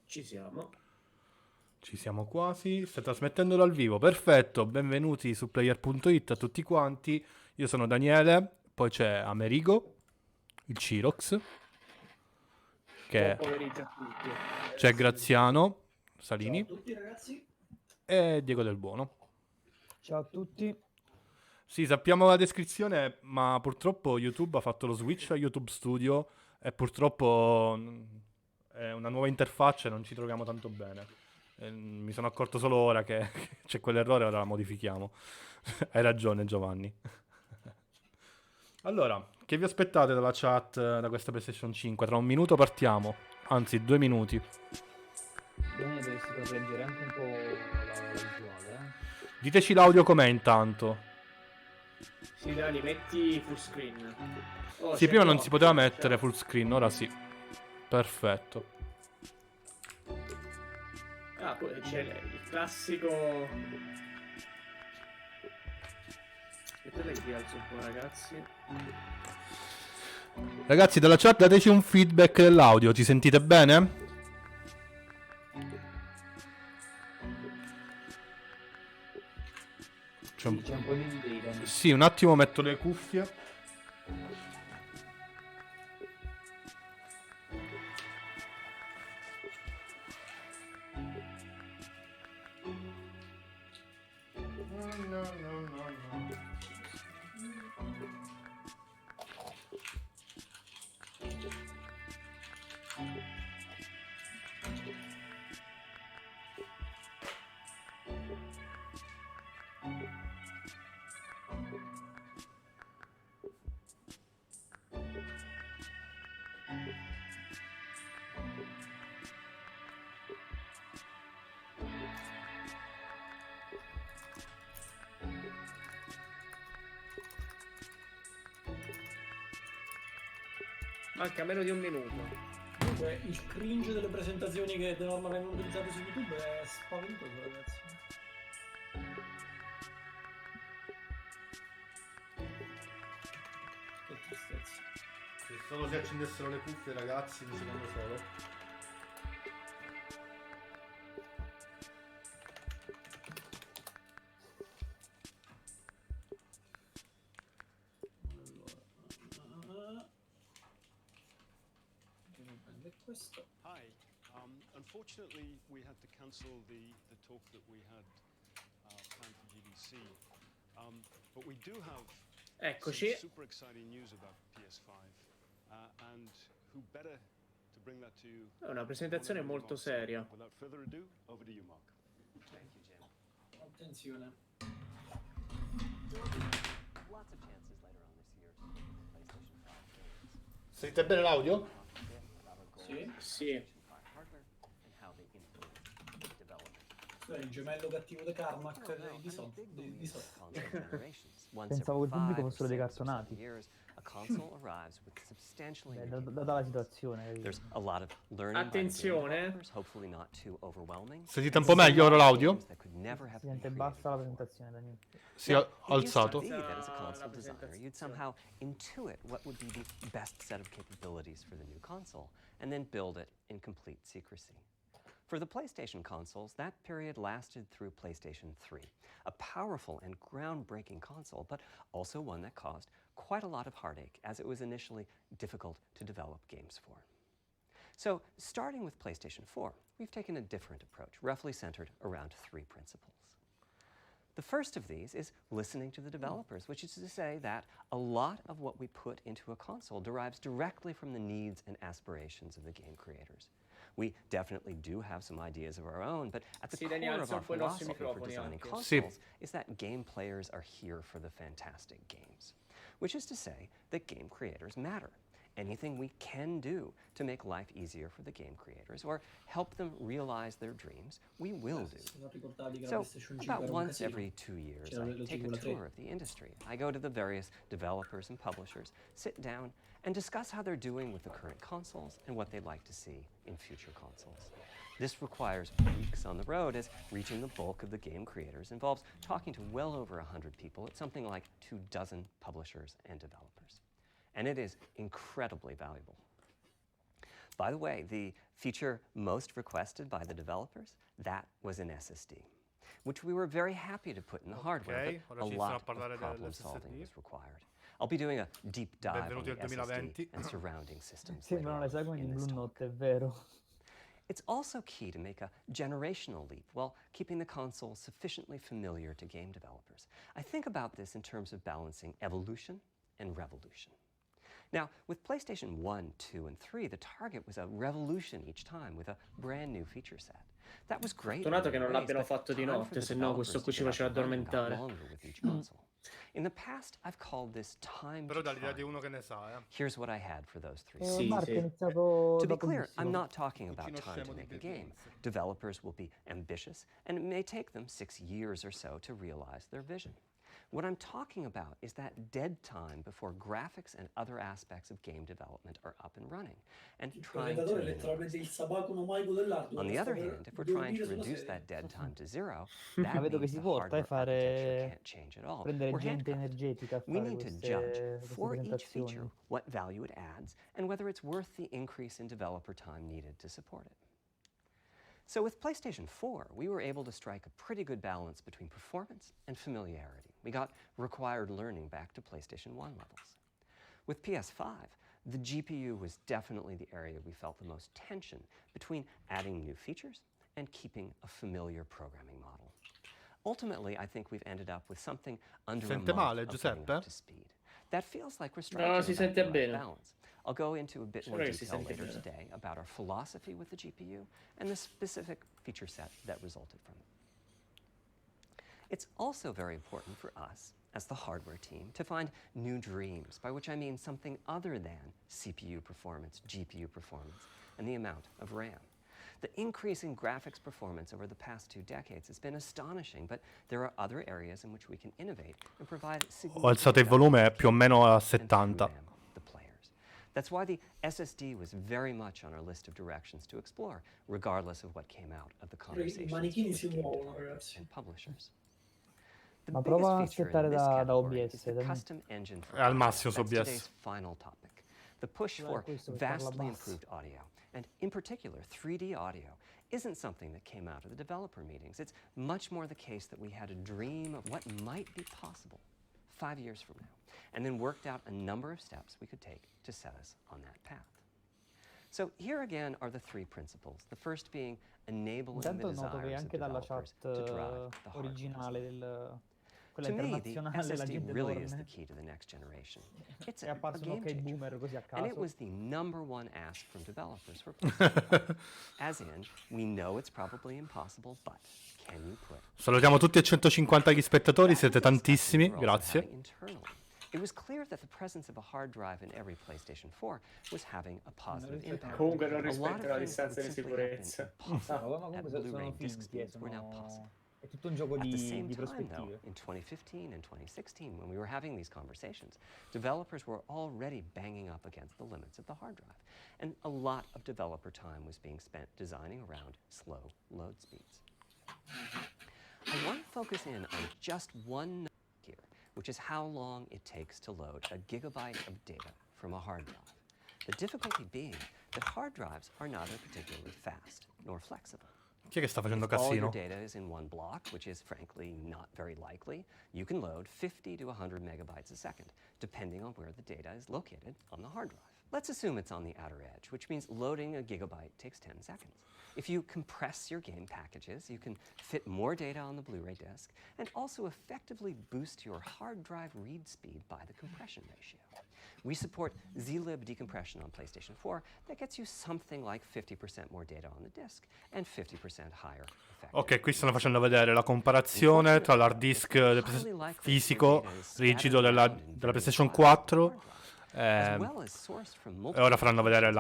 Ci siamo. Ci siamo quasi, stai trasmettendo dal vivo, perfetto, benvenuti su player.it a tutti quanti, io sono Daniele, poi c'è Amerigo, il Cirox, Buon che pomeriggio a tutti. c'è Graziano Ciao a Salini tutti ragazzi. e Diego Del Buono. Ciao a tutti. Sì, sappiamo la descrizione, ma purtroppo YouTube ha fatto lo switch a YouTube Studio e purtroppo è una nuova interfaccia e non ci troviamo tanto bene. Mi sono accorto solo ora che c'è quell'errore, ora la modifichiamo. Hai ragione, Giovanni. Allora, che vi aspettate dalla chat da questa PlayStation 5? Tra un minuto partiamo, anzi 2 minuti. Bene, dovresti correggere anche un po' la visuale, Diteci l'audio com'è intanto. Sì, Dani, metti full screen. Oh, Sì, c'è prima non si poteva Giorgio, mettere ciao. full screen, ora sì. Perfetto. Ah, poi c'è il classico. Aspettate che vi alzo un po', ragazzi. Ragazzi, dalla chat dateci un feedback dell'audio, ci sentite bene? C'è un po' di delay. Sì, un attimo metto le cuffie. Manca meno di un minuto. Comunque, il cringe delle presentazioni che di norma vengono utilizzate su YouTube è spaventoso, ragazzi. Che tristezza. Se solo si accendessero le cuffie, ragazzi, un secondo solo. Prende questo. Hi. Unfortunately, we had to cancel the talk that we had planned for GDC. But we do have Eccoci. some super exciting news about PS5. And who better to bring that to you? È una presentazione molto seria. Without further ado, over to you, Mark. Thank you, Jim. Attenzione. Lots of chances later on this year to PlayStation 5 games. Sentite bene l'audio? Sì. Sì. Hardware and how they influence development. Questo è il gemello cattivo di Carmack di Sony. Pensavo che il pubblico fossero dei cartonati. A console arrives with substantially Data la situazione. There's a lot of learning Attenzione. hopefully not too overwhelming. Sentite un po' meglio ora l'audio? That could never have Si been sente created bassa la presentazione, Daniele. Si è Now, it used to alzato. be that as a console La designer, presentazione. you'd somehow intuit what would be the best set of capabilities for the new console, and then build it in complete secrecy. For the PlayStation consoles, that period lasted through PlayStation 3, a powerful and groundbreaking console, but also one that caused quite a lot of heartache, as it was initially difficult to develop games for. So, starting with PlayStation 4, we've taken a different approach, roughly centered around 3 principles. The first of these is listening to the developers, which is to say that a lot of what we put into a console derives directly from the needs and aspirations of the game creators. We definitely do have some ideas of our own, but at the Sì, Dani, core of alza our un po' i nostri philosophy for microfoni designing anche. consoles is that game players are here for the fantastic games, which is to say that game creators matter. Anything we can do to make life easier for the game creators or help them realize their dreams, we will do. Sono ricordati che la So, PlayStation 5 about era un once casino. every 2 years, C'era I lo take a G3. tour of the industry. I go to the various developers and publishers, sit down, and discuss how they're doing with the current consoles and what they'd like to see in future consoles. This requires weeks on the road, as reaching the bulk of the game creators involves talking to well over 100 people at something like 24 publishers and developers. And it is incredibly valuable. By the way, the feature most requested by the developers, that was an SSD, which we were very happy to put in the hardware, but ora a ci iniziano a lot parlare of problem solving dell'SSD. was required. I'll be doing a deep dive on Benvenuti the al 2020. SSD and surrounding systems later Sembrano le on sagome di in this Blue talk. Note, è vero. It's also key to make a generational leap while keeping the console sufficiently familiar to game developers. I think about this in terms of balancing evolution and revolution. Now, with PlayStation 1, 2, and 3, the target was a revolution each time with a brand new feature set. That was great. Fortunato che non l'abbiano fatto di notte, se no questo qui ci faceva addormentare. In the past, I've called this time Però to dall'idea di triumph. uno che ne sa, Here's what I had for those 3 Sì, Marco sì. è iniziato To be da clear, I'm pochissimo. not talking about Cucino time to scemo di make a Bill game. Gates. Developers will be ambitious, and it may take them 6 years or so to realize their vision. What I'm talking about is that dead time before graphics and other aspects of game development are up and running, and Il trying to predatore è minimize. letteralmente il sabacono maico dell'hardware. On the sta other per hand, if we're trying to dormire sulla reduce sedia. that dead time to zero, that vedo che means si the porta hardware fare architecture can't change at all. prendere We're gente handcuffed. energetica a We fare need to judge queste for each presentazioni. feature what value it adds and whether it's worth the increase in developer time needed to support it. So with PlayStation 4, we were able to strike a pretty good balance between performance and familiarity. We got required learning back to PlayStation 1 levels. With PS5, the GPU was definitely the area we felt the most tension between adding new features and keeping a familiar programming model. Ultimately, I think we've ended up with something under a Sente month male, of getting Giuseppe? up to speed. That feels like we're No, striking si about sente the right bene. balance. I'll go into a bit more Sembra che si detail sente later bene. today about our philosophy with the GPU and the specific feature set that resulted from it. It's also very important for us, as the hardware team, to find new dreams, by which I mean something other than CPU performance, GPU performance, and the amount of RAM. The increase in graphics performance over the past 2 decades has been astonishing, but there are other areas in which we can innovate and provide Ho alzato il volume più o meno a and through 70. them, the players. That's why the SSD was very much on our list of directions to explore, regardless of what came out of the conversations manichini with si game muovono, developers ragazzi. and publishers. The Ma biggest prova a feature in aspettare this da category OBS, is the dammi. custom engine for È al audio. massimo su That's OBS. today's final topic. The push Dai, for questo per farla vastly bassa. improved audio, and in particular 3D audio, isn't something that came out of the developer meetings. It's much more the case that we had a dream of what might be possible 5 years from now, and then worked out a number of steps we could take to set us on that path. So here again are the 3 principles. The first being enabling the Intanto noto che desires of anche dalla developers chat to drive the hardware. originale quella To me, the internazionale, la SSD gente really is the dorme. key to the next generation. It's È a apparso un game ok changer. boomer così a And it caso. was the #1 ask from developers for PlayStation. As in, we know it's probably impossible, but can you put? Salutiamo tutti e 150 gli spettatori, That siete was the discussion tantissimi, we were also grazie. having internally. It was clear that the presence of a hard drive in every PlayStation 4 was having a positive impact. Comunque non A lot of rispettano la things that distanza would di simply have been sicurezza. impossible Ma at comunque Blu-ray sono disc finti, speeds were now possible. è tutto un gioco At the di same time, though, prospettive. in 2015 and 2016, when we were having these conversations, developers were already banging up against the limits of the hard drive. And a lot of developer time was being spent designing around slow load speeds. I want to focus in on just one number here, which is how long it takes to load a gigabyte of data from a hard drive. The difficulty being that hard drives are neither particularly fast nor flexible. Chi è che sta facendo If all your casino? data is in one block, which is frankly not very likely, you can load 50 to 100 megabytes a second, depending on where the data is located on the hard drive. Let's assume it's on the outer edge, which means loading a gigabyte takes 10 seconds. If you compress your game packages, you can fit more data on the Blu-ray disc and also effectively boost your hard drive read speed by the compression ratio. We support zlib decompression on PlayStation 4 that gets you something like 50% more data on the disc and 50% higher effective. Ok, qui stanno facendo vedere la comparazione tra l'hard disk fisico rigido della PlayStation 4 e ora faranno vedere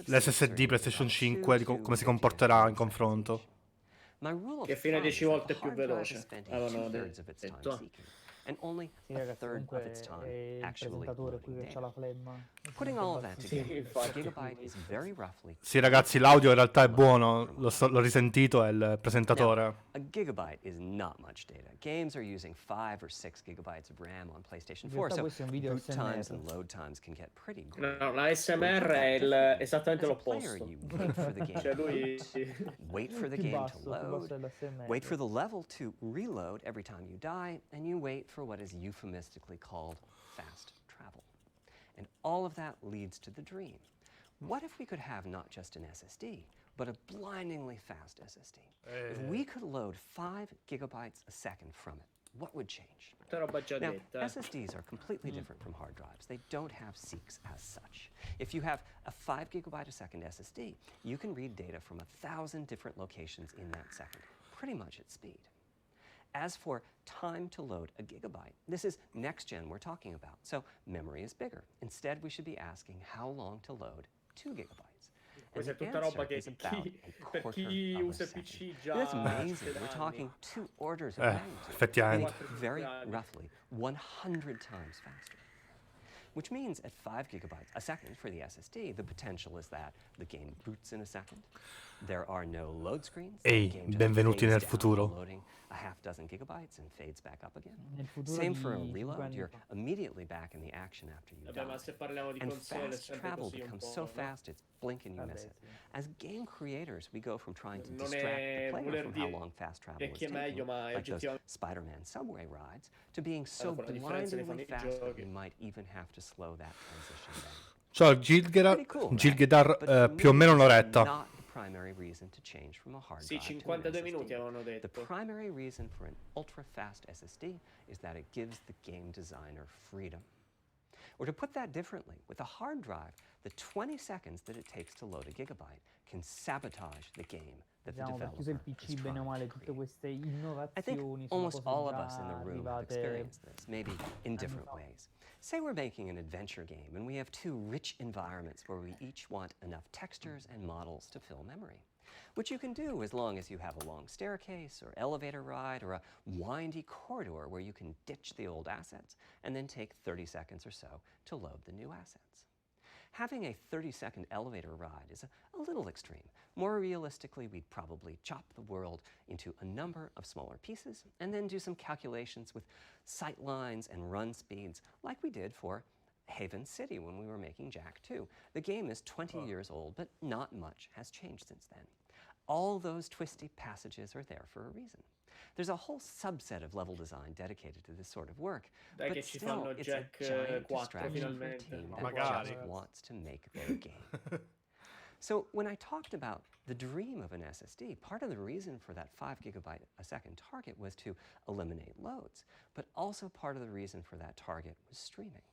l'SSD PlayStation 5 di come si comporterà in confronto. Che fino a 10 volte più veloce, avevano detto. and only Sì, a ragazzi, third of comunque its è time il actually presentatore qui loading che c'ha data. la flemma. Putting all of that Sì, together, a infatti. gigabyte is very roughly Sì, ragazzi, l'audio in realtà è load buono, from a l'ho risentito, è il Now, presentatore. a gigabyte is not much data. Games are using 5 or 6 gigabytes of RAM on PlayStation In 4, realtà so questo è un video boot times SMR. and load times can get pretty No, great. no, la But SMR put that è differently, esattamente as a player, l'opposto. you wait for the game Cioè to lui... load, wait for the Più game basso, to più basso load, dell'SMR. wait for the level to reload every time you die, and you wait for what is euphemistically called fast travel. And all of that leads to the dream. What if we could have not just an SSD, but a blindingly fast SSD? If we could load 5 gigabytes a second from it, what would change? Tutta roba già Now, detta. SSDs are completely different from hard drives. They don't have seeks as such. If you have a 5 gigabyte a second SSD, you can read data from 1,000 different locations in that second, pretty much at speed. As for time to load a gigabyte, this is next gen we're talking about, so memory is bigger. Instead, we should be asking how long to load 2 gigabytes. And Questa è the tutta roba answer che is about per a chi quarter of a usa il second. PC già That's amazing. succede We're da talking anni. 2 orders of magnitude. Effettivamente. Meaning very roughly 100 times faster. Which means at 5 gigabytes a second for the SSD, the potential is that the game boots in a second. There are no load screens. Ehi, the game just benvenuti fades nel down futuro. while loading a half dozen gigabytes and fades back up again. Nel futuro Same di for a 5 reload. anni You're fa. immediately back in the action after you Vabbè, ma die. se parliamo di And console è fast sempre travel così un becomes po', so no? fast it's blink and you miss Vabbè, it. sì. As game creators, we go from trying to Non distract the è player voler from how dire long fast travel is che è meglio, taking, ma è like those oggettivamente Spider-Man subway rides, to being so con la differenza nei blindingly fast that giochi. we might even have to slow that transition down. Ciao, Pretty cool, right? Gilgedar, But for più o me, meno this is un'oretta. not the primary reason to change from a hard Sì, drive to an 52 minuti SSD. avevano The detto. primary reason for an ultra-fast SSD is that it gives the game designer freedom. Or to put that differently, with a hard drive, the 20 seconds that it takes to load a gigabyte can sabotage the game that the Diciamo, per chi usa il developer PC is bene o trying male, to tutte create. queste I think innovazioni sono almost cose all of già us in the room have arrivate experienced this, maybe in different fa. ways. Say we're making an adventure game and we have 2 rich environments where we each want enough textures and models to fill memory, which you can do as long as you have a long staircase or elevator ride or a windy corridor where you can ditch the old assets and then take 30 seconds or so to load the new assets. Having a 30-second elevator ride is a little extreme. More realistically, we'd probably chop the world into a number of smaller pieces and then do some calculations with sight lines and run speeds like we did for Haven City when we were making Jack 2. The game is 20 years old, but not much has changed since then. All those twisty passages are there for a reason. There's a whole subset of level design dedicated to this sort of work, Dai but che ci still, fanno it's Jack a giant 4 distraction for a finalmente. team that Magari. just wants to make their game. So when I talked about the dream of an SSD, part of the reason for that 5 gigabyte a second target was to eliminate loads, but also part of the reason for that target was streaming.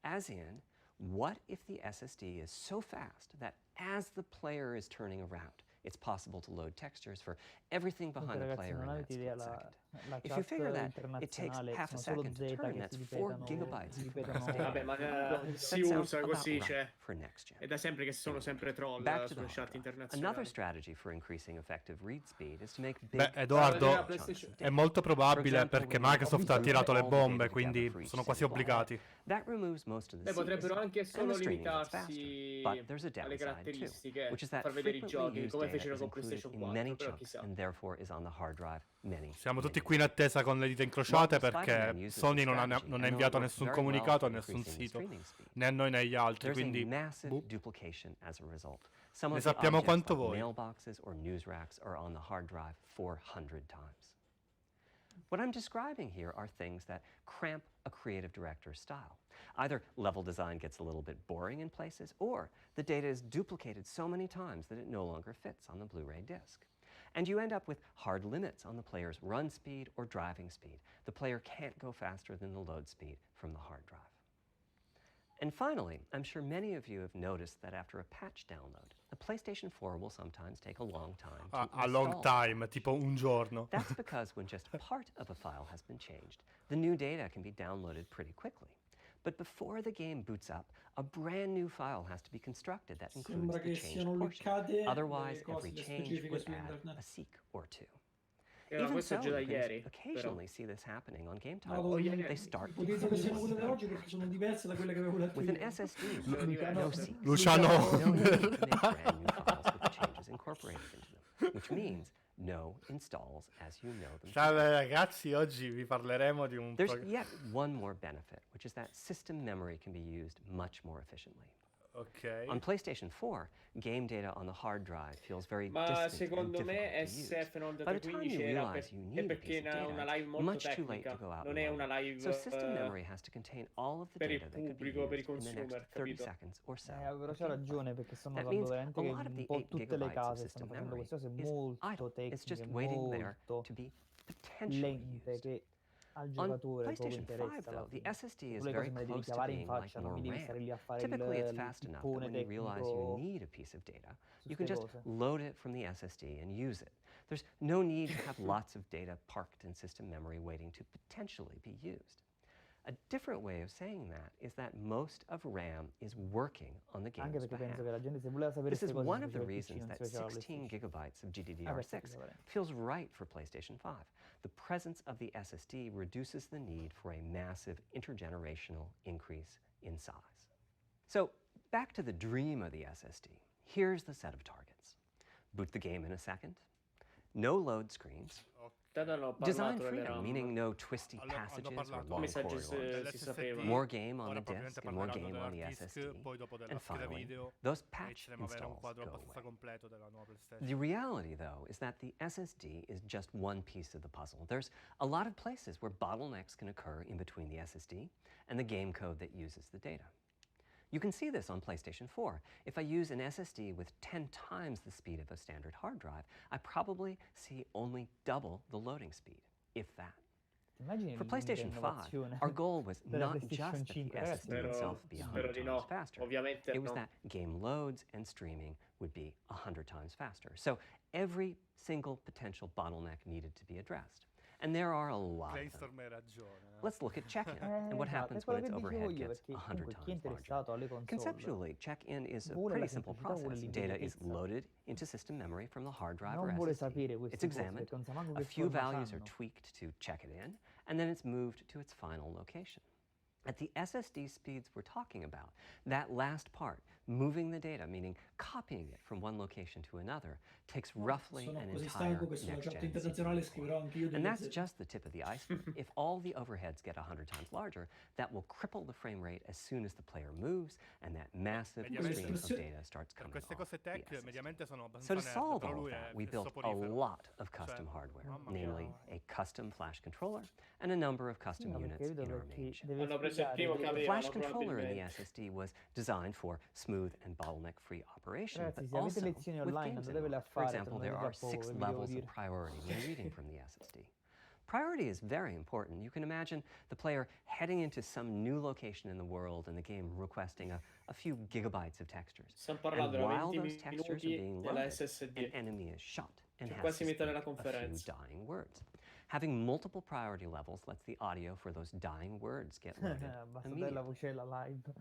As in, what if the SSD is so fast that as the player is turning around, it's possible to load textures for everything behind the Ragazzi, player non in that avete idea, split la, second. la If you chat figure that it takes internazionale half a sono solo second to Z turn, che that's si 4 ripetono, gigabytes si of ripetono capacity. Vabbè, ma That si sounds usa about così, right cioè. for next gen. È da sempre che sono sempre troll Back to the sulle hard chat drive. internazionali. Another strategy for increasing effective read speed is to make big Beh, Edoardo, chunks of è data. molto For probabile example, perché when you Microsoft ha put tirato le all the data bombe, together quindi for each sono quasi single block, obbligati. that removes most of the Beh, potrebbero secrecy, anche and solo the streaming gets faster. limitarsi But there's a alle downside too, caratteristiche, which is a that far vedere i frequently giochi, used come data fecero is con included PlayStation in many 4, però chunks chissà. and therefore is on the hard drive many. Siamo tutti many qui in times. attesa con le dita incrociate Marvel Spider-Man perché uses Sony this non ha strategy, non ha and inviato though it works nessun very well comunicato for a nessun increasing the sito, streaming speed, né a noi né agli altri, there's a quindi massive boh. duplication as a result. Some Ne of the sappiamo objects quanto like voi. mailboxes or news racks are on the hard drive 400 times. What I'm describing here are things that cramp a creative director's style. Either level design gets a little bit boring in places, or the data is duplicated so many times that it no longer fits on the Blu-ray disc. And you end up with hard limits on the player's run speed or driving speed. The player can't go faster than the load speed from the hard drive. And finally, I'm sure many of you have noticed that after a patch download, the PlayStation 4 will sometimes take a long time to A long install. time, tipo un giorno. That's because when just part of a file has been changed, the new data can be downloaded pretty quickly. But before the game boots up, a brand new file has to be constructed that includes Sembra the che changed siano portion. leccate Otherwise, le cose, every le change specifiche would su add internet. a seek or two. Even questo so, è già da you can ieri, però. occasionally see this happening on game No, titles. ieri. They start to ipotizzo che siano quelle crystallize. da oggi perché sono diverse da quelle che avevo letto With an io. SSD, Sono diverse. no seams. Luciano. No need to make brand new files with the changes incorporated into them, which means no installs as you know them. Salve ragazzi, oggi vi parleremo di un There's yet one more benefit, which is that system memory can be used much more efficiently. Ok. On PlayStation 4, game data on the hard drive feels very Ma distant and secondo me difficult to use. By the time you 15 era realize you è need a perché piece of è una data, live it's molto much too late to tecnica, go out non and è load una it. live So system memory has to contain all of the per il data that could be pubblico, per i used in the consumer, next 30 capito? seconds or so. Però c'ha ragione, perché stanno That notando means veramente a che lot of the un po' 8 tutte le gigabytes of case system stanno facendo memory queste cose is molto idle. It's just tecniche, waiting there molto to be potentially lente, used. che al On giocatore poco PlayStation 5, interessa alla though, the fine. SSD Tu is le very cose me le devi close to chiavare in being like faccia, non more mi devi RAM. stare lì a fare Typically, it's il fast enough that pippone when you realize you tecnico need a piece of data, su you can ste just cose. load it from the SSD and use it. There's no need to have lots of data parked in system memory waiting to potentially be used. A different way of saying that is that most of RAM is working on the Anche game's perché penso behalf. che la gente, se voleva sapere This queste is cose, one si of the faceva il PC, reasons non si that faceva la 16 PlayStation. gigabytes of Questo GDDR6 sapere. feels right for PlayStation 5. The presence of the SSD reduces the need for a massive intergenerational increase in size. So, back to the dream of the SSD. Here's the set of targets. Boot the game in a second. No load screens. Hanno Design parlato delle freedom, RAM. mening no twisty Hanno passages or parlato long messaggi corridors. si sapeva. More game on ora the probabilmente disk and more parleranno game on the dell'hard disk, SSD. poi dopo della And scheda finally, video those patch inizieremo a avere un installs quadro go abbastanza away. completo della nuova PlayStation. The reality, though, is that the SSD is just one piece of the puzzle. There's a lot of places where bottlenecks can occur in between the SSD and the game code that uses the data. You can see this on PlayStation 4. If I use an SSD with 10 times the speed of a standard hard drive, I probably see only double the loading speed, if that. Immagini For PlayStation 5, l'innovazione our goal was per la not PlayStation just that the 5, ragazzi. SSD itself be 100 Spero di times no. faster. Ovviamente It was no. that game loads and streaming would be 100 times faster. So every single potential bottleneck needed to be addressed. And there are a lot of them. Brainstorm hai ragione. Let's look at check-in and what Esatto, happens è quello when its che dicevo overhead io, gets perché 100 comunque chi è times larger. interessato alle console Conceptually, check-in is a vuole pretty la simple semplicità, vuole process. Data is l'immediatezza. loaded into system memory from the hard drive or Non vuole SSD. sapere queste It's cose, examined, perché non sa manco a che few forma values are c'hanno. tweaked to check it in, and then it's moved to its final location. At the SSD speeds we're talking about, that last part, moving the data, meaning copying it from one location to another, takes roughly Sono an così entire stanco che sulla chat next-gen internazionale CPU scriverò anche io core. delle And that's Z. just the tip of the iceberg. If all the overheads get 100 times larger, that will cripple the frame rate as soon as the player moves, and that massive Mediamente- stream of data starts Per coming queste off cose the tech SSD. mediamente sono So abbastanza to nerd, solve però all lui of that, è we built a soporifero. lot of custom Cioè, hardware, mamma mia. namely a custom flash controller and a number of custom No, units perché in vedo our main perché chip. deve Hanno preso il spiegare primo che dove- The avevano flash controller in the probabilmente. SSD was designed for smooth and bottleneck-free operation, Ragazzi, but se avete also lezioni with online, games in andatevele a mind. For fare, example, there tornate are tra poco, 6 ve lo devo levels of dire. priority when reading from the SSD. Priority is very important. You can imagine the player heading into some new location in the world and the game requesting a few gigabytes of textures. Stiamo And parlando da while 20 those textures are minuti being della loaded, an SSD. enemy is shot and Cioè, has quasi to metà speak della a few conferenza. dying words. Having multiple priority levels lets the audio for those dying words get loaded Basta dare la immediately. vocella live.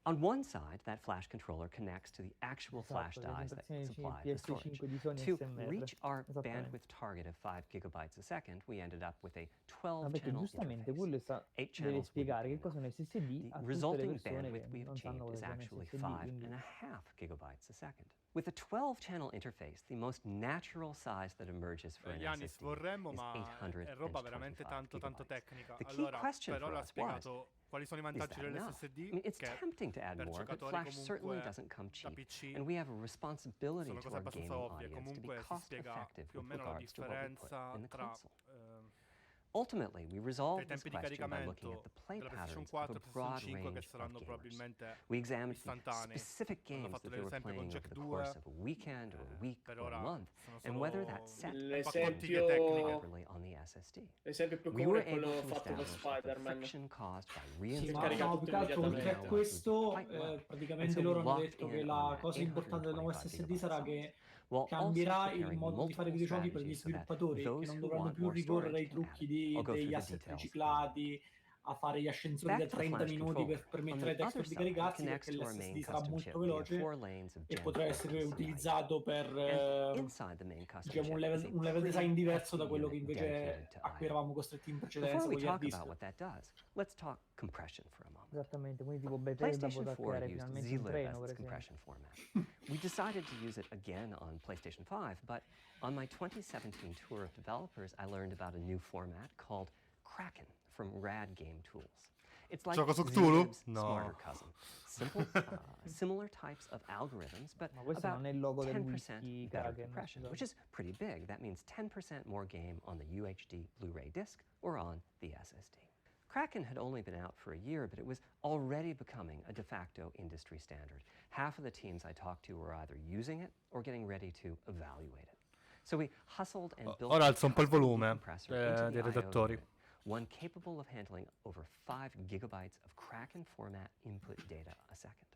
On one side, that flash controller connects to the actual flash Esatto, dies that presentazione supply the storage. PS5 di Sony To SMR. reach our Esattamente. bandwidth target of 5 gigabytes a second, we ended up with a Ma perché 12-channel giustamente interface. quello 8 deve channels spiegare che wouldn't be cosa è un SSD enough. a The tutte le resulting persone bandwidth che we've non sanno achieved is cosa è un actually SSD, quindi 5.5 gigabytes a second. With a 12-channel interface, the most natural size that emerges for an Yannis, SSD vorremmo, is ma è roba veramente 825 tanto gigabytes. tecnica. The key Allora, question però for l'ha us was, spiegato quali sono i is vantaggi that enough? dell'SSD, I mean, it's che tempting to add per more, but giocatori Flash certainly comunque doesn't come da cheap, PC and we have a responsibility sono to cose our abbastanza gaming ovvie. audience to be Comunque si spiega cost-effective più o with meno la regards to what we put differenza in the tra console. Ultimately, we resolved i this tempi di question by looking at caricamento the play della PlayStation patterns 4 of e a broad PlayStation 5 che range of saranno gamers. probabilmente We examined the istantanei. specific Hanno games fatto that they were l'esempio con playing over Jack the 2, course of a weekend or a week per or a ora month, sono and whether solo that set L'esempio- properly on the SSD. L'esempio più We comune were è quello able to fatto per establish that the Spider-Man. friction caused by Sì, reinstating ma carica no, tutto più che altro oltre a immediatamente. questo, Quite well. praticamente And so loro we hanno locked detto che in la on that cosa importante del nuovo 825 SSD sarà gigabyte che while also cambierà il preparing modo di fare multiple videogiochi per gli strategies so that sviluppatori, che those non who dovranno want più more ricorrere storage ai can add trucchi it. I'll go degli through the asset details in a riciclati, a fare gli ascensori da Back to the 30 flash minuti controller. per On permettere ai the other desktop di side, caricarsi, connects perché to our main l'SSD sarà custom molto chip via veloce 4 lanes of e Gen potrà 4 essere SONY. utilizzato per And inside the main custom diciamo un chip is a level design diverso da pre-FE quello che unit invece dedicated to a cui I/O. eravamo costretti in Before precedenza we con gli hard talk about disk. what that does, let's talk compression for a moment. Esattamente, quindi tipo Bethesda PlayStation potrà 4 creare used finalmente un zlib treno, as per its esempio. compression format. We decided to use it again on PlayStation 5, but on my 2017 tour of developers, I learned about a new format called Kraken from Rad Game Tools. It's like Gioco su Cthulhu? zlib's No. smarter cousin. Simple, similar types of algorithms, but Ma questo about non è il logo del 10% whisky better Kraken, compression, scusate. which is pretty big. That means 10% more game on the UHD Blu-ray disc or on the SSD. Kraken had only been out for a year, but it was already becoming a de facto industry standard. Half of the teams I talked to were either using it or getting ready to evaluate it. So we hustled and built Ora a alzo un po' il custom volume decompressor into the dei I/O redattori. unit, one capable of handling over 5 gigabytes of Kraken format input data a second.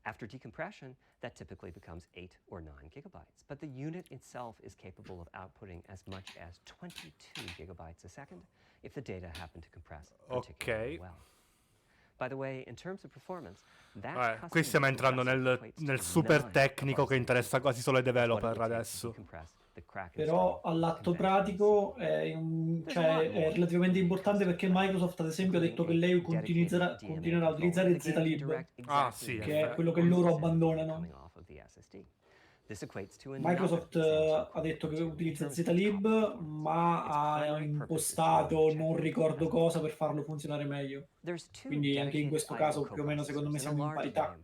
After decompression, that typically becomes 8 or 9 gigabytes, but the unit itself is capable of outputting as much as 22 gigabytes a second if the data happen to compress particularly Ok. well. By the way, in terms of performance, that custom Qui stiamo entrando decompressor equates nel to super 9 tecnico of che our interessa CPU quasi solo ai cores. That's what it developer would take to adesso. decompress the Kraken Però stream all'atto conventional pratico CPU. cioè, è relativamente importante perché Microsoft ad esempio ha detto che lei continuerà a utilizzare zlib, che è quello che loro abbandonano. Microsoft ha detto che utilizza zlib, ma ha impostato non ricordo cosa per farlo funzionare meglio. Quindi anche in questo caso più o meno secondo me siamo in parità.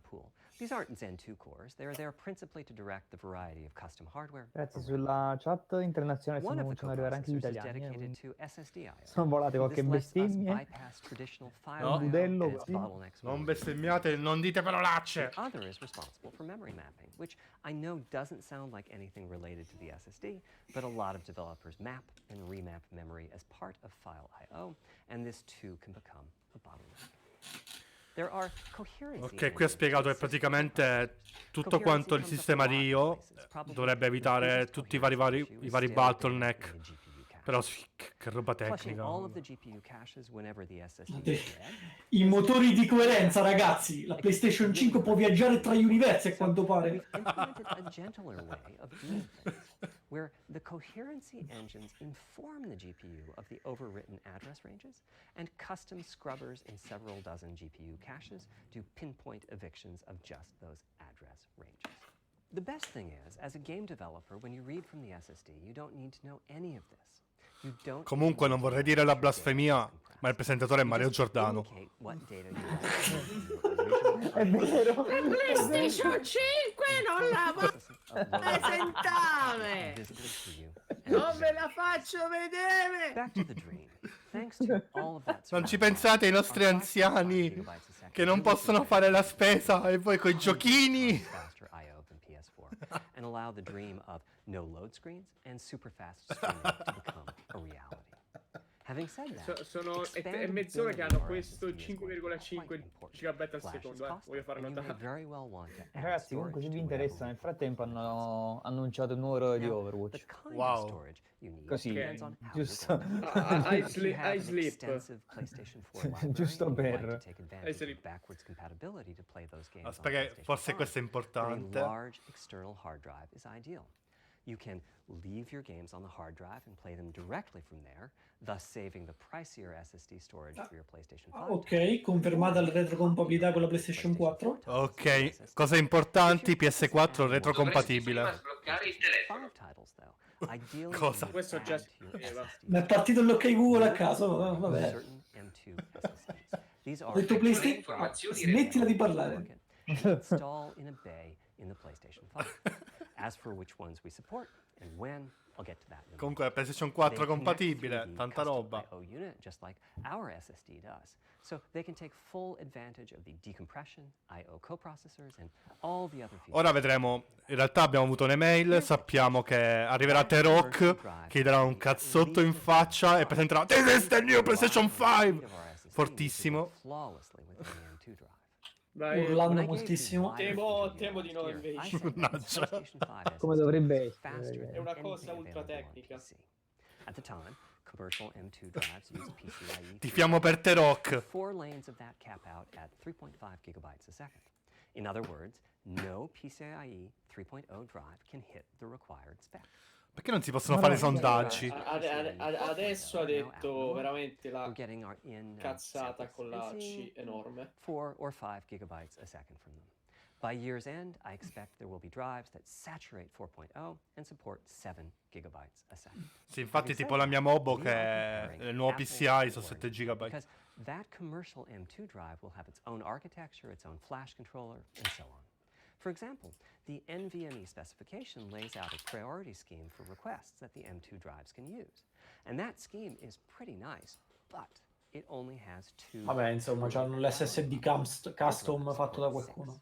These aren't Zen 2 cores. They're there principally to direct the variety of custom hardware. Ragazzi, sulla chat internazionale One stanno of the cominciando ad arrivare anche gli coprocessors is italiani. dedicated Quindi to SSD I/O. sono volate qualche This lets us bestemmia. bypass traditional file No. I/O Budello and its così. bottlenecks Non more. bestemmiate, non dite parolacce. The other is responsible for memory mapping, which I know doesn't sound like anything related to the SSD, but a lot of developers map and remap memory as part of file I/O, and this too can become a bottleneck. There are coherency Ok, qui ha spiegato che praticamente tutto quanto il sistema di I/O dovrebbe evitare tutti i vari bottleneck. Però sì, che roba tecnica. I motori di coerenza, ragazzi. La PlayStation 5 può viaggiare tra gli universi a quanto pare. Where the coherency engines inform the GPU of the overwritten address ranges, and custom scrubbers in several dozen GPU caches do pinpoint evictions of just those address ranges. The best thing is, as a game developer, when you read from the SSD, you don't need to know any of this. You don't Comunque non vorrei dire la blasfemia, ma il presentatore è Mario Giordano. È vero. PlayStation 5 non la va presentare. Non ve la faccio vedere. Non ci pensate ai nostri anziani che non possono fare la spesa e voi coi giochini? And allow the dream of no load screens and super fast streaming to become a reality. Having said that, è mezz'ora che hanno questo 5,5 GB al secondo, voglio fare notare. Ragazzi, comunque se vi interessa, nel frattempo hanno annunciato un nuovo eroe di Overwatch. Wow. Così, Ok. giusto. I sleep. Giusto per... Aspetta che forse questo è importante. Large external hard drive is ideal. You can leave your games on the hard drive and play them directly from there, thus saving the pricier SSD storage for your PlayStation 5. Ok, confermata la retrocompatibilità con la PlayStation 4. Ok, cose importanti, PS4 retrocompatibile. Cosa? Questo già si Mi è partito l'ok Google a caso, vabbè. Ho detto PlayStation, smettila di parlare. Install in a bay in the PlayStation 5. As for which ones we support and when, I'll get to that in a Comunque la PlayStation 4 compatibile, tanta roba. Unit, just like our SSD does. So they can take full advantage of the decompression, I/O coprocessors and all the other features. Ora vedremo, in realtà abbiamo avuto un'email, sappiamo che arriverà T-Rock, che darà un cazzotto in faccia e presenterà "This is the new PlayStation 5!" Fortissimo. Urlando moltissimo. Temo di no invece. Come dovrebbe essere. È una cosa ultra tecnica. At the time, commercial M2 drives use PCIe. Tifiamo per te Rock. 4 lanes of that cap out at 3.5 gigabytes a second. In other words, no PCIe 3.0 drive can hit the required spec. Perché non si possono fare sondaggi? Adesso ha detto veramente la We're getting our in cazzata con la C enorme. 4 or 5 gigabytes a second from them. By year's end, I expect there will be drives that saturate 4.0 and support 7 gigabytes a second. Sì, infatti tipo la mia Mobo che è il nuovo PCI sono 7 GB. Because that commercial M2 drive will have its own architecture, its own flash controller, and so on. For example, the NVMe specification lays out a priority scheme for requests that the M2 drives can use. And that scheme is pretty nice, but it only has 2. Vabbè, insomma, c'hanno l'SSD custom fatto da qualcuno.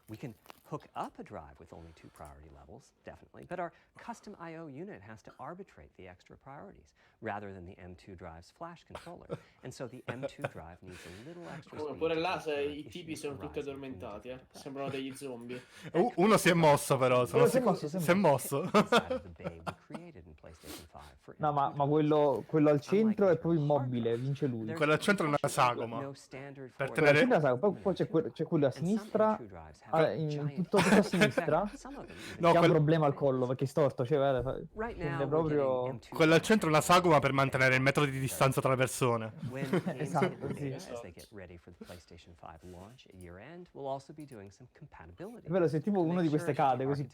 We can hook up a drive with only 2 priority levels, definitely, but our custom I/O unit has to arbitrate the extra priorities rather than the M2 drive's flash controller, and so the M2 drive needs a little extra speed. Pure là i tipi sono tutti addormentati, sembrano degli zombie. Uno si è mosso però, sono Si è sicuro. mosso, Si è mosso. No, ma quello al centro è proprio immobile, vince lui. Quello al centro è una sagoma. Per Quello al tenere... centro è una sagoma, poi c'è quello a sinistra, tutto a sinistra, No, che ha un problema al collo perché è storto, cioè guarda, è proprio... Quello al centro è una sagoma per mantenere il metro di distanza tra le persone. Esatto, sì. È vero, se tipo uno di queste cade così...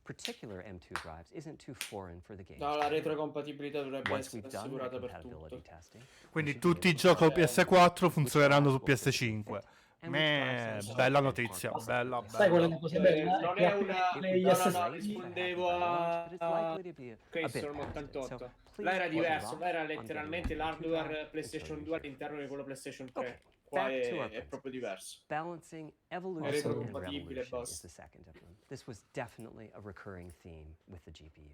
Particular M2 drives isn't too foreign for the game. No, la retrocompatibilità dovrebbe essere assicurata per tutto. Quindi tutti i giochi PS4 funzioneranno su PS5. Bella notizia, bella, Sai quella bella. cosa bella? Non è una... Negli No, SSD. rispondevo a Crystal 88. Là era diverso, là era letteralmente l'hardware PlayStation 2 all'interno di quello PlayStation 3. Qua è proprio diverso. Balancing È evolution and retrocompatibile, revolution is basta. the second of them. This was definitely a recurring theme with the GPU.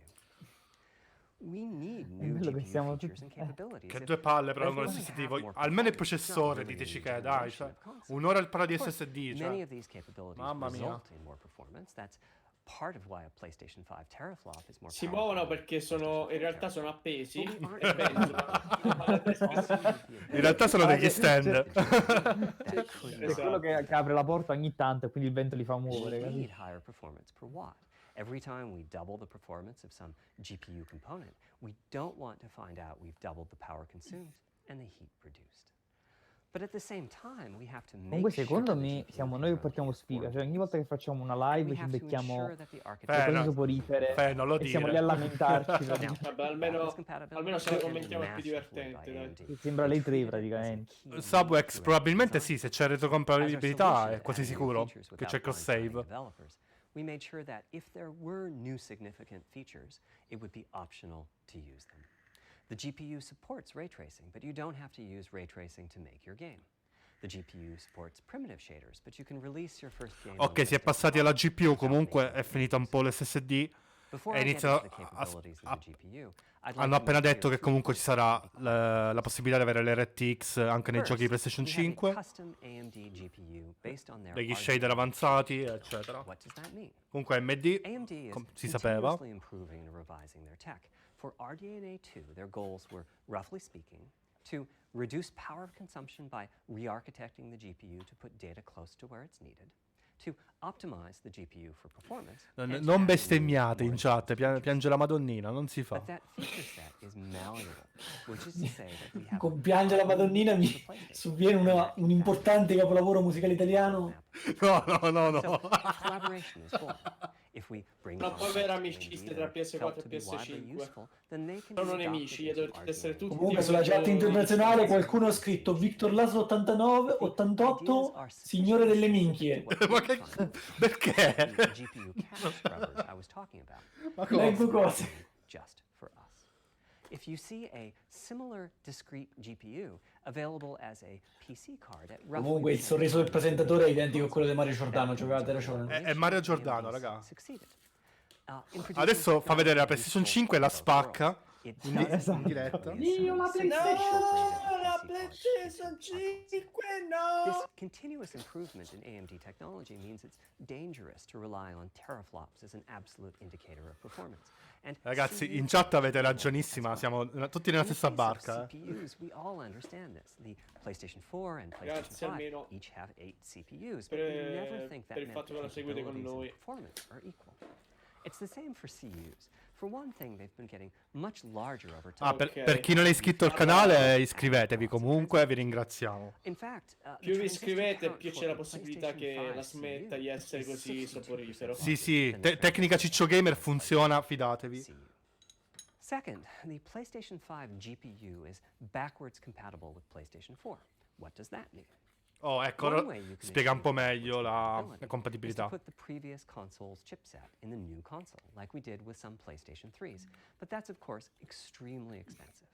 We need new bello che GPU siamo features tutti- and capabilities. Che due palle però con l'SSD. Almeno il processore, diteci che dai, cioè, un'ora al parla di SSD, Many cioè. of these capabilities Mamma mia. result in more performance. That's part of why a PlayStation 5 teraflop is more Si powerful muovono than perché a sono in realtà PlayStation sono appesi. But we aren't E penso. In realtà sono degli stand. That could È quello che apre la porta ogni tanto e quindi il vento li fa muovere, We need capito? higher performance per watt. Every time we double the performance of some GPU component, we don't want to find out we've doubled the power consumed and the heat produced. But at the same time, we have to make Comunque secondo sure the me GPU siamo can noi che run portiamo sfiga, performance. cioè ogni volta che facciamo una And live we ci have to becchiamo ensure that the le architecture cose no. soporifere Non lo e siamo lì dire. a lamentarci. Now, Vabbè, almeno se lo commentiamo è più divertente, dai. Sembra lei 3 praticamente. Subwex probabilmente sì, se c'è retrocompatibilità è quasi sicuro che c'è cross save. We made sure that if there were new significant features, it would be optional to use them. The GPU supports ray tracing, but you don't have to use ray tracing to make your game. The GPU supports primitive shaders, but you can release your first game. Ok, si è passati alla GPU, comunque è finita un po' l'SSD. Before E I get inizia into the capabilities of the GPU, I'd like hanno to appena make detto clear che comunque two ci sarà points. la possibilità di avere l'RTX anche nei giochi di PlayStation First, we have 5, a custom AMD GPU based on their degli RGB shader avanzati, eccetera. What does that mean? Comunque AMD, AMD is si sapeva. continuously improving and revising their tech. For RDNA 2, their goals were, roughly speaking, to reduce power consumption by re-architecting the GPU to put data close to where it's needed, to optimize the GPU for performance. and to Non add bestemmiate new, in more chat, advanced piange la Madonnina, non si fa. But that feature set is malleable, which is to say that we have Con Piange la Madonnina mi sovviene un importante capolavoro musicale italiano. No, no, no, no. So, collaboration is born. If we bring Una concepts povera that amicizia AMD tra felt PS4 to e be widely PS5. useful, then they can Sono be nemici, adopted dovete into essere RDNA. tutti. Comunque sulla chat internazionale qualcuno ha scritto Victor Laszlo 89 88 signore delle minchie. Ma che... Perché? GPU cache scrubbers I was talking about. Ma Leggo cosa? cose. Just for us. If you see a similar discrete GPU available as a PC card at roughly Comunque il sorriso del presentatore è identico a quello di Mario Giordano, cioè avevate ragione. È Mario Giordano, raga. succeeded. In producing Adesso fa vedere la technology PlayStation 5 e la useful for both spacca. worlds. in diretta. Io la PlayStation 5 no! This continuous improvement in AMD technology means it's dangerous to rely on teraflops as an absolute indicator of performance. And Ragazzi, in chat avete ragionissima, siamo tutti nella stessa barca. CPUs, we all understand this. The PlayStation 4 and PlayStation 5 each have 8 CPUs, but we never think that meant the capabilities and performance are equal. It's the same for CUs. For one thing, they've been getting much larger over time. Per chi non è iscritto al canale, iscrivetevi comunque, vi ringraziamo. In fact, più vi iscrivete, più c'è la possibilità che la smetta di essere così soporifero. Sì, tecnica Ciccio Gamer funziona, fidatevi. Second, the PlayStation 5 GPU is backwards compatible with PlayStation 4. What does that mean? Oh, ecco, spiega un po' meglio la compatibilità. Put the previous console's chipset in the new console, like we did with some PlayStation 3s. But that's, of course, extremely expensive.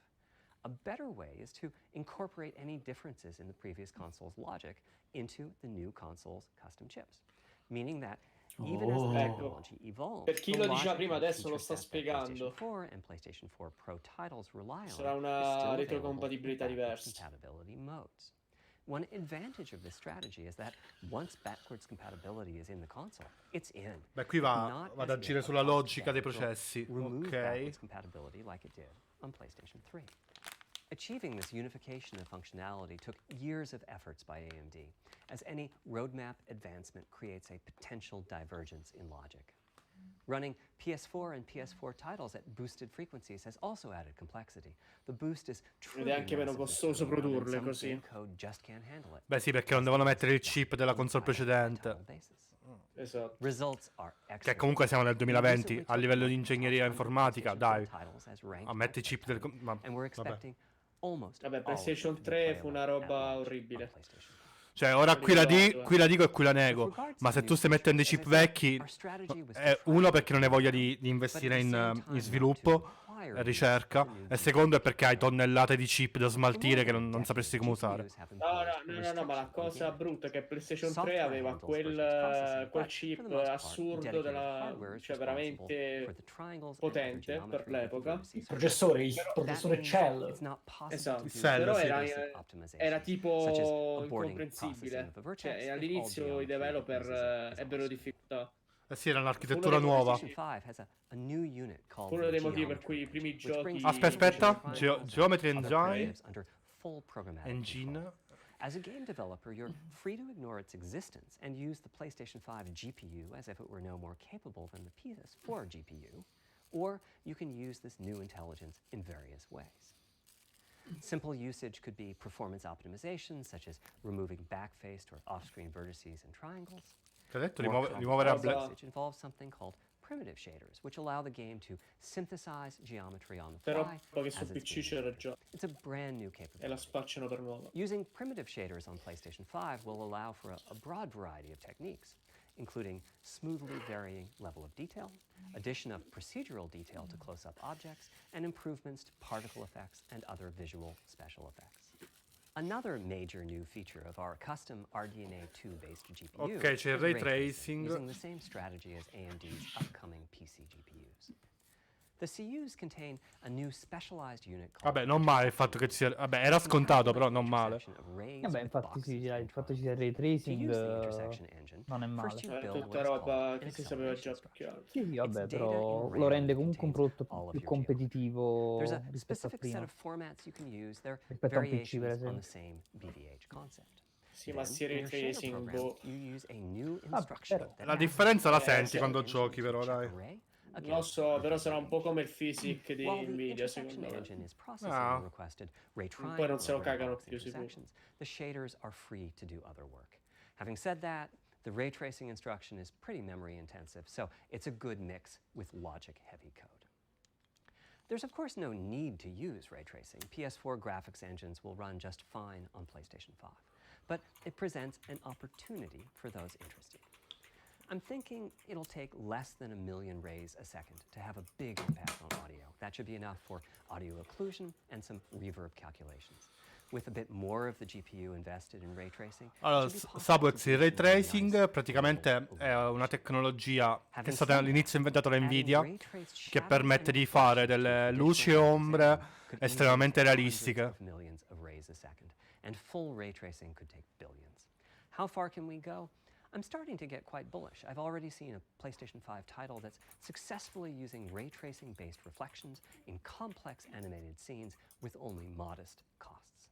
A better way is to incorporate any differences in the previous console's logic into the new console's custom chips, meaning that even as the technology evolves, per chi lo diceva prima, adesso lo sta spiegando. PlayStation 4 and PlayStation 4 Pro titles rely on sarà una retrocompatibilità diversa. Compatibility modes. One advantage of this strategy is that once backwards compatibility is in the console, it's in. Beh, qui va ad agire sulla logica dei processi. Ok. Compatibility like it did on PlayStation 3. Achieving this unification of functionality took years of efforts by AMD, as any roadmap advancement creates a potential divergence in logic. Running PS4 and PS4 titles at boosted frequencies has also added complexity. The boost is truly ed è anche meno costoso produrle così. Beh sì, perché non devono mettere il chip della console precedente. Esatto. Che comunque siamo nel 2020, a livello di ingegneria informatica, dai. A mettere i chip del... Vabbè, PlayStation 3 fu una roba orribile. Cioè, ora qui la dico e qui la nego. Ma se tu stai mettendo i chip vecchi, uno perché non hai voglia di investire in sviluppo e ricerca, e secondo è perché hai tonnellate di chip da smaltire che non sapresti come usare. No, ma la cosa brutta è che PlayStation 3 aveva quel chip assurdo cioè veramente potente per l'epoca. Il processore Cell. Esatto, Cell, però sì. era tipo incomprensibile. Cioè, all'inizio i developer ebbero difficoltà. Eh sì, era un'architettura nuova. Uno dei motivi per cui i primi giochi... Aspetta, Geometry Engine. As a game developer, you're free to ignore its existence and use the PlayStation 5 GPU as if it were no more capable than the PS4 GPU, or you can use this new intelligence in various ways. Simple usage could be performance optimization, such as removing backfaced or off-screen vertices and triangles. Che ha detto rimuovere usage involves something called primitive shaders, which allow the game to synthesize geometry on the fly. Però che su PC c'era già. It's a brand new capability. E la spacciano per nuova. Using primitive shaders on PlayStation 5 will allow for a broad variety of techniques, including smoothly varying level of detail, addition of procedural detail to close-up objects, and improvements to particle effects and other visual special effects. Another major new feature of our custom RDNA 2-based GPU ok, c'è il ray tracing. using the same strategy as AMD's upcoming PC GPUs. The CUs contain a new specialized unit called... Vabbè, non male il fatto che ci sia... Vabbè, era scontato, però non male. Vabbè, infatti sì, il fatto che ci sia il ray tracing non è male. Tutta roba che si sapeva già più chiaro. Sì, vabbè, però lo rende comunque un prodotto più competitivo rispetto a prima. Rispetto a un PC, per esempio. Sì, ma si ray tracing, boh. La differenza la senti quando giochi, però, dai. Non so, però sarà un po' come il physic di Nvidia, secondo me. Poi non se lo cagano più, sicuro. The shaders are free to do other work. Having said that, the ray tracing instruction is pretty memory intensive, so it's a good mix with logic heavy code. There's of course no need to use ray tracing. PS4 graphics engines will run just fine on PlayStation 5, but it presents an opportunity for those interested. I'm thinking it'll take less than 1 million rays a second to have a big impact on audio. That should be enough for audio occlusion and some reverb calculations. With a bit more of the GPU invested in ray tracing. Allora, Sabuex, il ray tracing praticamente è una tecnologia che è stata all'inizio inventata da Nvidia, che permette di fare delle luci e ombre estremamente realistiche. And full ray tracing could take billions. How far can we go? I'm starting to get quite bullish. I've already seen a PlayStation 5 title that's successfully using ray tracing-based reflections in complex animated scenes with only modest costs.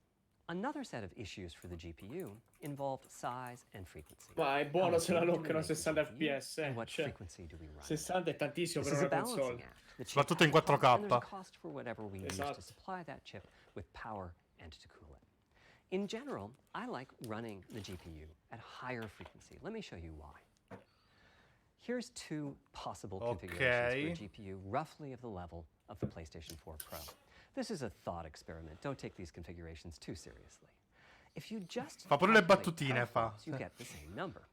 Another set of issues for the GPU involved size and frequency. Ma è buono se la loccano 60 fps, What cioè, frequency do we run? 60 è tantissimo per This is una a balancing console. act. The chip Soprattutto in has a cost, 4K. and there's a cost for whatever we use to supply that chip with power and to cool it. In general, I like running the GPU at higher frequency. Let me show you why. Here's two possible configurations for a GPU roughly of the level of the PlayStation 4 Pro. This is a thought experiment. Don't take these configurations too seriously. If you just Fa pure le battutine, fa. you get the same number.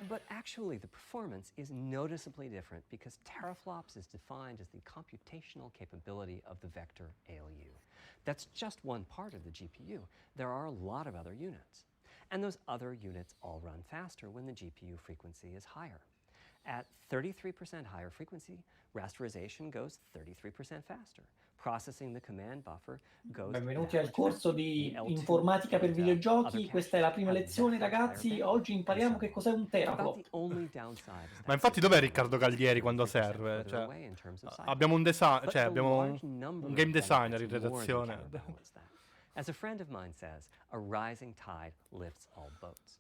But actually, the performance is noticeably different because teraflops is defined as the computational capability of the vector ALU. That's just one part of the GPU. There are a lot of other units. And those other units all run faster when the GPU frequency is higher. At 33% higher frequency, rasterization goes 33% faster. Processing the command buffer goes. Benvenuti al corso di informatica per videogiochi. Questa è la prima lezione, ragazzi. Oggi impariamo che cos'è un teraflop. Ma infatti dov'è Riccardo Gallieri quando serve? Cioè, abbiamo un un game designer in redazione. As a friend of mine says, a rising tide lifts all boats.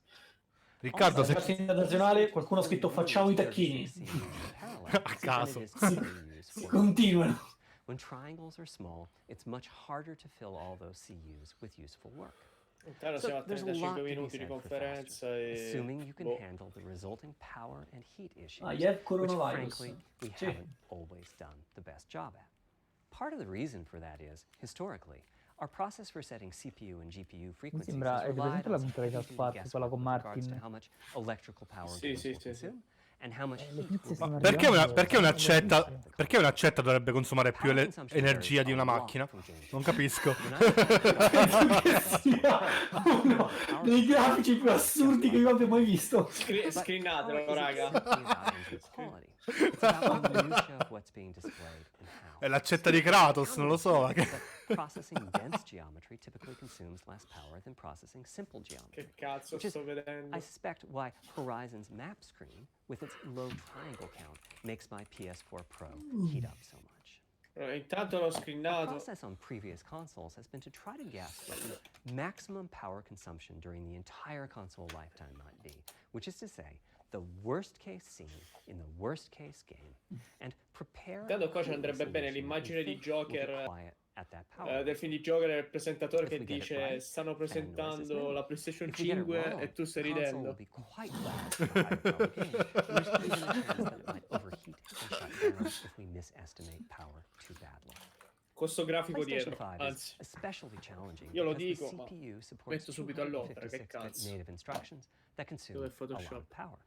Riccardo, se internazionale qualcuno ha scritto facciamo i tacchini. A caso. Si continuano. When triangles are small, it's much harder to fill all those CUs with useful work. So there's a lot to be said for faster, assuming you can handle the resulting power and heat issues, which frankly we haven't always done the best job at. Part of the reason for that is, historically, our process for setting CPU and GPU frequencies has relied on some heavy guesswork with regards to how much electrical power games will consume and how much heat will Ma perché un'accetta dovrebbe consumare più energia di una macchina? Non capisco. Uno dei grafici più assurdi che io abbia mai visto. Screenatelo, raga. È l'accetta di Kratos, non lo so. Processing dense geometry typically consumes less power than processing simple geometry. Che cazzo sto vedendo? I suspect why Horizon's map screen, with its low triangle count, makes my PS4 Pro heat up so much. Intanto l'ho The screenato. process on previous consoles has been to try to guess what the maximum power consumption during the entire console lifetime might be, which is to say, the worst case scene in the worst case game, and prepare. Intanto qua ci andrebbe bene l'immagine di Joker, del film di Joker, il presentatore che dice stanno presentando la PlayStation 5 e tu stai ridendo. Questo grafico dietro, anzi, io lo dico, ma metto subito all'opera, che cazzo. Dove è Photoshop?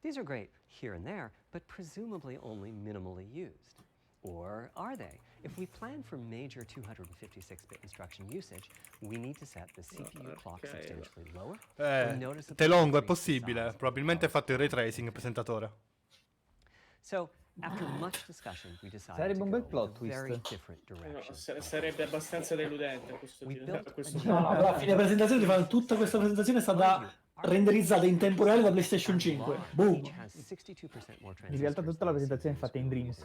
These are great here and there, but presumably only minimally used. Or are they? If we plan for major 256-bit instruction usage, we need to set the CPU clock substantially lower. Telongo è possibile, probabilmente ha fatto il ray tracing, presentatore. So, after much discussion, we decided Sarebbe un bel to plot go in a very twist. different direction. No, sarebbe abbastanza deludente a questo No, no, alla fine presentazione ti fanno tutta questa presentazione è stata renderizzata in tempo reale da PlayStation 5. Boom. In realtà tutta la presentazione è fatta in Dreams.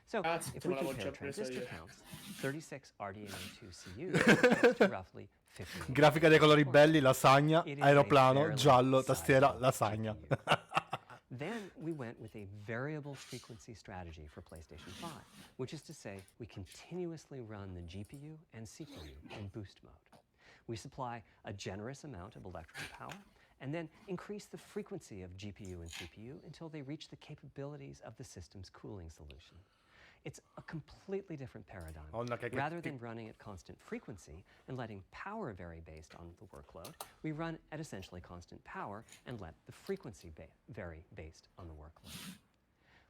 So, Cazzo, if me we l'avevo compare già presa transistor io. counts, 36 RDNA2 CUs to roughly 50. Grafica dei colori belli, lasagna, aeroplano, giallo, tastiera, lasagna. Then we went with a variable frequency strategy for PlayStation 5, which is to say we continuously run the GPU and CPU in boost mode. We supply a generous amount of electrical power and then increase the frequency of GPU and CPU until they reach the capabilities of the system's cooling solution. It's a completely different paradigm. Rather than running at constant frequency and letting power vary based on the workload, we run at essentially constant power and let the frequency vary based on the workload.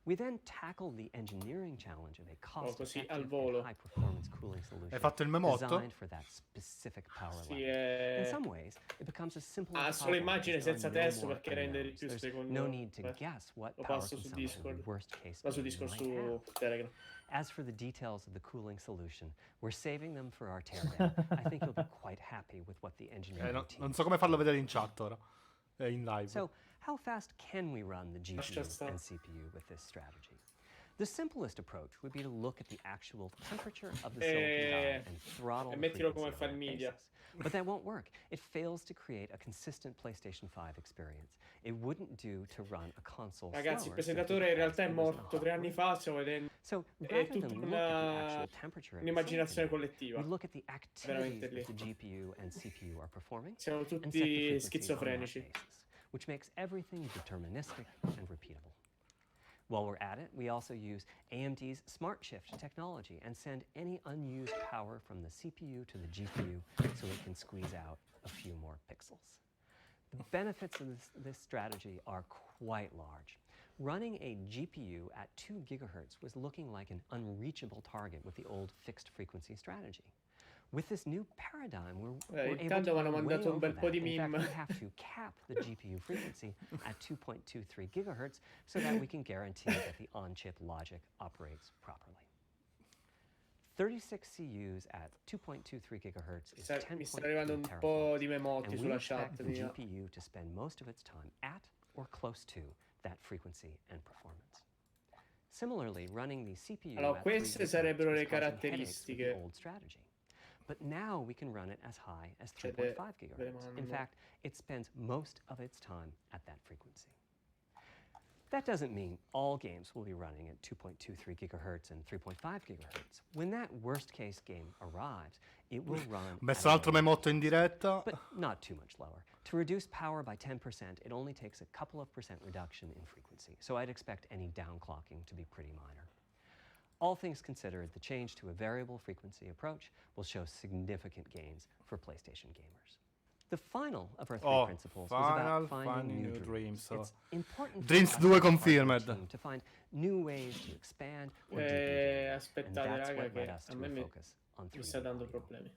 We then tackled the engineering challenge of a così cost-effective al and volo. high-performance cooling solution Hai fatto il memotto? designed for that specific power Sì, level. In some ways, it becomes a simpler ha solo problem immagine because there senza are no testo more perché rende di unknowns. più There's secondo no need to me. guess what Lo power passo su consumption the Discord. worst case Va su game Discord, might have. su Telegram. As for the details of the cooling solution, we're saving them for our teardown. I think you'll be quite happy with what the engineering team. Non so come farlo vedere in chat ora. In live. So, how fast can we run the GPU and CPU with this strategy? The simplest approach would be to look at the actual temperature of the silicon die and throttle the mettilo frequency come on fa that Nvidia. basis. But that won't work. It fails to create a consistent PlayStation 5 experience. It wouldn't do to run a console Ragazzi, il slower presentatore in realtà è morto 3 anni fa, stiamo vedendo. So, È rather tutta than look at the actual temperature of the un'immaginazione silicon, collettiva. we look at the activities Veramente lì. that the GPU and CPU are performing Siamo and set the tutti frequency on that schizofrenici. basis, which makes everything deterministic and repeatable. While we're at it, we also use AMD's Smart Shift technology and send any unused power from the CPU to the GPU so it can squeeze out a few more pixels. The benefits of this strategy are quite large. Running a GPU at 2 gigahertz was looking like an unreachable target with the old fixed frequency strategy. With this new paradigm, we're able intanto to mi hanno go way mandato un over bel po' that. di In fact, meme. we have to cap the GPU frequency at 2.23 gigahertz so that we can guarantee that the on-chip logic operates properly. 36 CUs at 2.23 gigahertz is 10.3 Mi sta arrivando un po' di memotti and we sulla expect chat the mia. GPU to spend most of its time at or close to that frequency and performance. Similarly, running the CPU Allora, at 3 queste gigahertz sarebbero was le causing headaches with the caratteristiche. old strategy. But now we can run it as high as Cioè, 3.5 ve le gigahertz. In mando. fact, it spends most of its time at that frequency. That doesn't mean all games will be running at 2.23 gigahertz and 3.5 gigahertz. When that worst case game arrives, it will run Ho messo un altro memotto in diretta. but not too much lower. To reduce power by 10%, it only takes a couple of percent reduction in frequency, so I'd expect any downclocking to be pretty minor. All things considered, the change to a variable frequency approach will show significant gains for PlayStation gamers. The final of our three principles was about finding new dreams. It's important Dreams for us 2 as a confirmed. team to find new ways to expand or deepen gameplay, and Aspettate, that's raga, what led che us a to me a focus on mi sta 3D dando audio. problemi.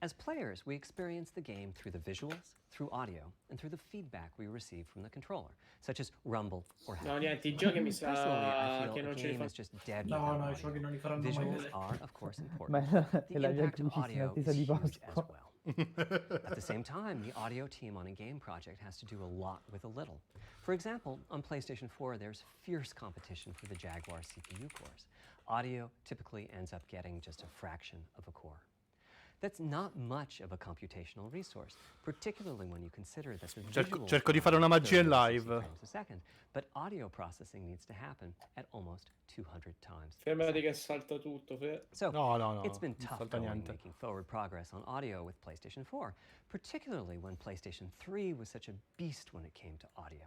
As players, we experience the game through the visuals, through audio, and through the feedback we receive from the controller, such as rumble or No, haptic. niente, i giochi mi Personally, sa I feel che a non ce li game fa. is just dead No, without no, i audio. giochi non li faranno mai Visuals vedere. are, of course, Ma important. è The la impact of giacchina audio attesa is di huge as Pasqua. well. At the same time, the audio team on a game project has to do a lot with a little. For example, on PlayStation 4, there's fierce competition for the Jaguar CPU cores. Audio typically ends up getting just a fraction of a core. That's not much of a computational resource, particularly when you consider that the visuals cerco di fare una magia in 30 to 60 live. frames a second, but audio processing needs to happen at almost 200 times. Fermati che salta tutto. So, No, it's been non tough salta going niente. making forward progress on audio with PlayStation 4, particularly when PlayStation 3 was such a beast when it came to audio.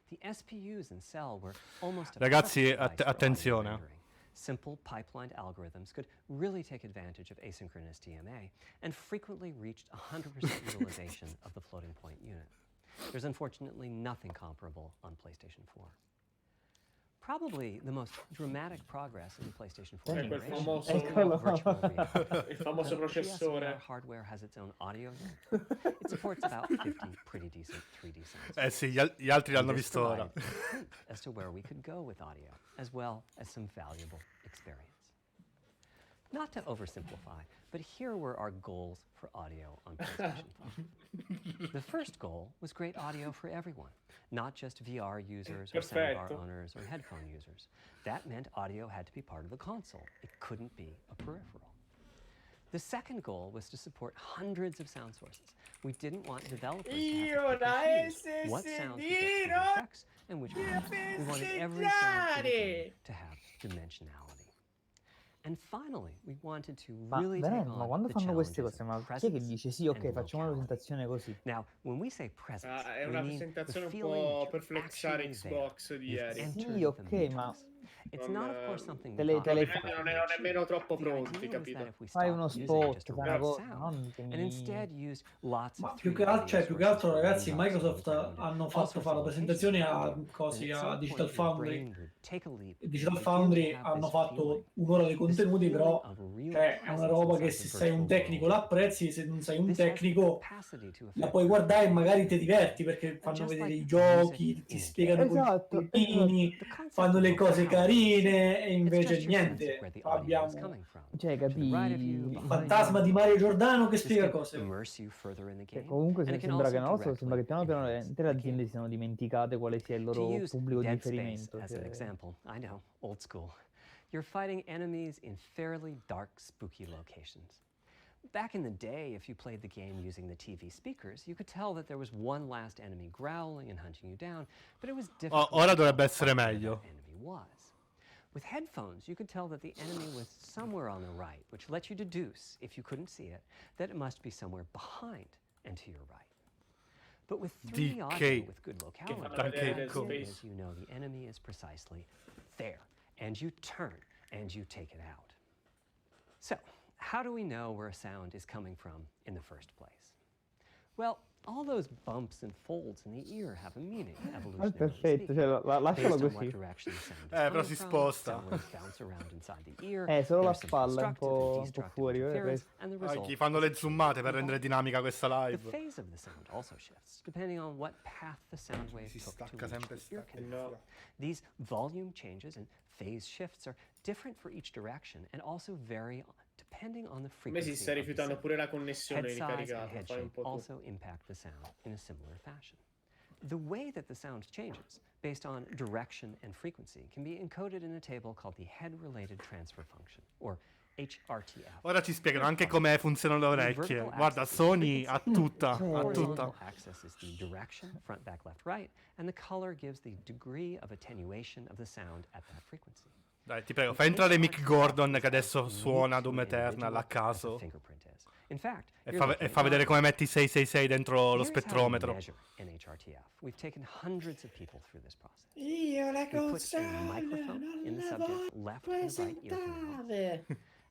The SPUs in Cell were almost a Ragazzi, perfect device for audio attenzione. rendering. Simple pipelined algorithms could really take advantage of asynchronous DMA and frequently reached 100% utilization of the floating point unit. There's unfortunately nothing comparable on PlayStation 4. Probably the most dramatic progress in the PlayStation 4 quel generation famoso- is the virtual reality. Il famoso The processore. PSVR hardware has its own audio unit. It supports about 50 pretty decent 3D sounds. Sì, gli altri l'hanno This visto ora. provided a hint as to where we could go with audio, as well as some valuable experience. Not to oversimplify, but here were our goals for audio on PlayStation 5. The first goal was great audio for everyone, not just VR users or soundbar Perfetto. owners or headphone users. That meant audio had to be part of the console. It couldn't be a peripheral. The second goal was to support hundreds of sound sources. We didn't want developers to have to pick and choose what sounds would get good effects and which ones. We wanted every sound in the game to have dimensionality. And finally, we wanted to Ma really take veramente, ma on quando the fanno queste challenges cose, of ma chi è che presence dice sì, ok, and facciamo una locality. presentazione così? Now, when we say presence, È we una mean presentazione the un feeling po' that per you're flexare actually Xbox there. di You've ieri. entered Sì, the ok, ma matrix. It's not, of course, something Te le- we te le thought fai. about non erano nemmeno troppo The pronti, idea was that capito? if we Fai stopped uno using spot, just a fai one una cosa, sound, non che and mi... instead used lots Ma of più che, 3D cioè, più che video altro, sources for ragazzi, reverb, Microsoft sound, hanno all fatto sorts fare la of locations presentazione around a you. And cosi, at a some Digital point, your Foundry. brain would take a leap and Digital begin to Foundry have hanno this fatto feeling. un'ora di This contenuti, feeling però of real cioè, è una presence roba che inside se the sei un virtual tecnico world. la apprezzi, se non sei un This has the tecnico capacity to la affect puoi your guardare e perception magari of ti the diverti world. perché fanno Just vedere like i giochi, music ti in a spiegano game. con Esatto, giochini, The concept fanno of le cose locale carine e It's invece just your sense of where niente. the audio is Abbiamo coming from. Cioè, To the right of you, capì? il behind fantasma you. di Mario Giordano che This spiega can cose. immerse you further in the game. Comunque and it can sembra che, also non lo so, sembra che piano piano directly intere enhance the aziende game. si siano dimenticate quale sia il To loro use pubblico di Dead Space riferimento. as an Cioè, example, I know, old school. You're fighting enemies in fairly dark, spooky locations. Back in the day, if you played the game using the TV speakers, you could tell that there was one last enemy growling and hunting you down, but it was difficult ora to dovrebbe tell essere where meglio. that enemy was. With headphones, you could tell that the enemy was somewhere on the right, which let you deduce, if you couldn't see it, that it must be somewhere behind and to your right. But with 3D audio with good locality, as you know, the enemy is precisely there, and you turn and you take it out. So, how do we know where a sound is coming from in the first place? Well, all those bumps and folds in the ear have a meaning, evolutionarily perfetto, speaking. cioè, lascialo Based on what così. direction the sound is però coming si from, sposta. sound waves bounce around inside the ear. Solo la There's some spalla è un constructive and po' destructive fuori, interference, and the result Chi fanno is le a change zoomate in per rendere volume. dinamica questa The live. phase of the sound also shifts, depending on what path the sound wave Si took to stacca reach sempre, the ear stacca. canal. These volume changes and phase shifts are different for each direction and also vary depending on the A me frequency si sta of the rifiutando sound. pure la connessione Head size and ricaricata, head fai un shape po' tu. also impact the sound in a similar fashion. The way that the sound changes based on direction and frequency can be encoded in a table called the head-related transfer function, or HRTF. Ora ci spiegano anche come funzionano le orecchie. Guarda, Sony ha tutta, ha tutta. Horizontal axis is the direction, front, back, left, right, and the color gives the degree of attenuation of the sound at that frequency. Dai, ti prego, fai entrare Mick Gordon che adesso suona Doom Eternal a caso. E fa vedere come metti 666 dentro lo spettrometro. We've taken hundreds of people through this process. Io la We put a console microphone in the non la subject's voglio left and right ear canals, presentare.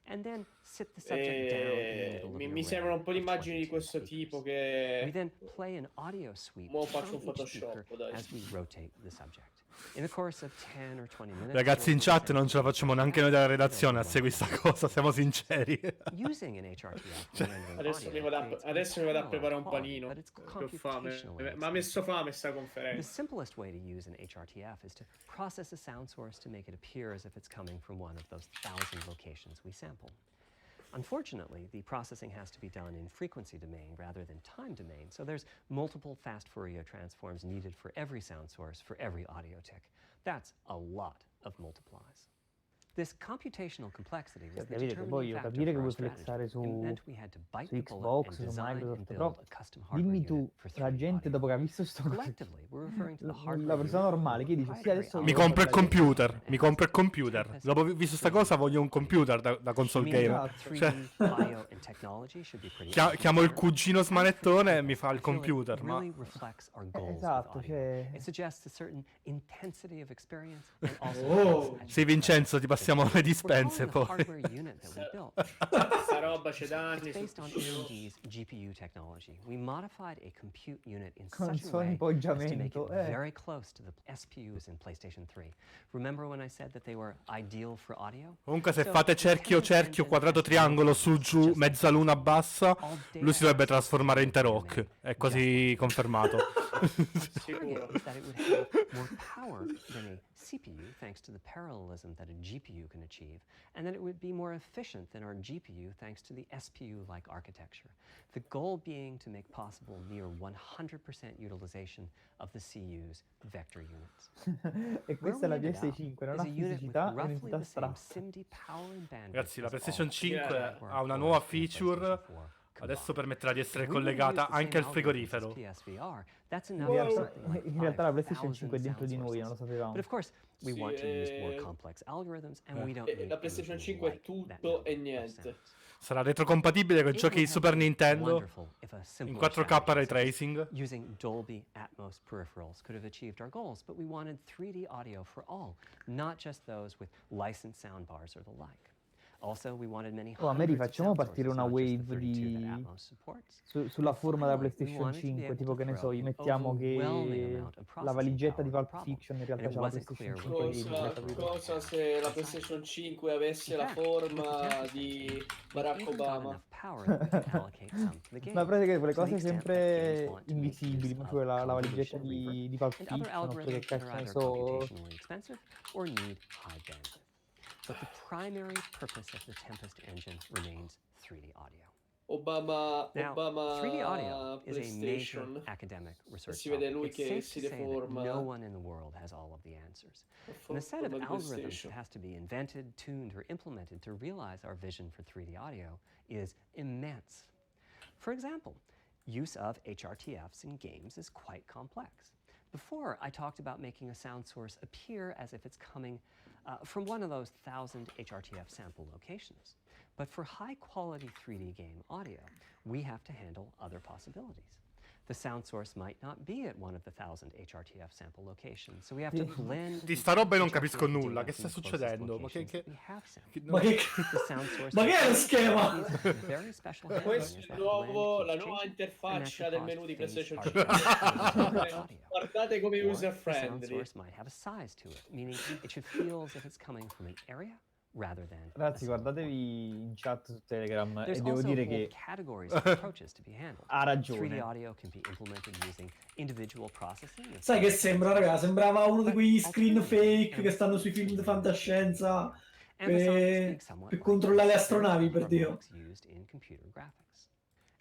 and then sit the subject down in the middle of an Mi array sembrano un po' di of immagini di 22 questo speakers. tipo We che... then play an audio sweep Mo faccio from un each Photoshop, speaker dai. as we rotate the subject. In the course of 10 or 20 minutes, Ragazzi in we'll chat non ce la facciamo neanche noi della redazione a essentially seguire sta cosa, siamo sinceri. Using an HRTF when rendering Adesso mi audio vado a, creates adesso mi vado a parallel preparare un quality, panino, but it's che ho fame. computationally Mi ha messo fame sta The conferenza. simplest way to use an HRTF is to process a sound source to make it appear as if it's coming from one of those 1,000 locations we sample. Unfortunately, the processing has to be done in frequency domain rather than time domain, so there's multiple fast Fourier transforms needed for every sound source for every audio tick. That's a lot of multiplies. This computational complexity was the Capite che determining voglio factor capire che for our vuoi strategy. flexare It su meant we had to bite the bullet Xbox, and su design and Microsoft, build però a custom hardware dimmi unit tu, for la 3D gente audio. dopo che ha visto sto coso, Collectively, we're referring to the la hardware persona unit normale che dice sì, adesso Mi voglio compro il fare la- computer, mi compro il computer. Dopo aver visto sta cosa voglio un computer da console gamer. Cioè, chiamo il cugino smanettone e mi fa il computer, ma... Esatto, cioè... It suggests a certain intensity of experience and also Oh. Sì, Vincenzo, ti passiamo le dispense We're calling the poi. hardware unit that we built. Sta roba c'è da anni. It's based on AMD's GPU technology. We modified a compute unit in Con such a suo way as to make impoggiamento, it very close to the SPUs in PlayStation 3. Remember when I said that they were ideal for audio? Comunque se So, fate cerchio, cerchio, quadrato, triangolo, su, giù, mezzaluna, bassa, lui si dovrebbe trasformare in T-Rock. È così confermato. Sicuro. Is that it would have more power than a CPU, thanks to the parallelism that a GPU can achieve, and that it would be more efficient than our GPU, thanks to the SPU-like architecture. The goal being to make possible near 100% utilization of the CU's vector units. E questa è la PS5, non ha fisicità e unità strana. Ragazzi, la PlayStation 5 ha una nuova feature Adesso permetterà di essere collegata anche al frigorifero. In realtà la PlayStation 5 è dentro di noi, non lo sapevamo. La PlayStation 5 è tutto e niente. Sarà retrocompatibile con giochi Super Nintendo in 4K ray tracing. Using Dolby Atmos peripherals could have achieved our goals, but we wanted 3D audio for all, not just those with licensed soundbars or the like. Also, we wanted many a me rifacciamo partire una wave di sulla forma della PlayStation 5, tipo che ne so, gli mettiamo che la valigetta di Pulp Fiction in realtà c'ha la PlayStation 5. Cosa se la PlayStation 5 avesse la forma di Barack Obama? Ma praticamente quelle cose sempre invisibili, ma cioè la valigetta di Pulp Fiction, oppure che cazzo ne so. But the primary purpose of the Tempest engine remains 3D audio. Obama 3D audio is a major academic research problem. It's safe to say that no one in the world has all of the answers. And the set of algorithms that has to be invented, tuned, or implemented to realize our vision for 3D audio is immense. For example, use of HRTFs in games is quite complex. Before, I talked about making a sound source appear as if it's coming from one of those 1,000 HRTF sample locations. But for high-quality 3D game audio, we have to handle other possibilities. The sound source might not be at one of the 1,000 HRTF sample locations, so we have to blend. Di sta roba io non capisco nulla, che sta succedendo? Ma che è lo schema? Questo è la nuova interfaccia del menu di PlayStation 5. Guardate come user friendly. Ragazzi, guardatevi in chat su Telegram e devo dire che ha ragione. Sai che sembra, raga? Sembrava uno di quegli screen fake che stanno sui film di fantascienza per controllare le astronavi, per Dio.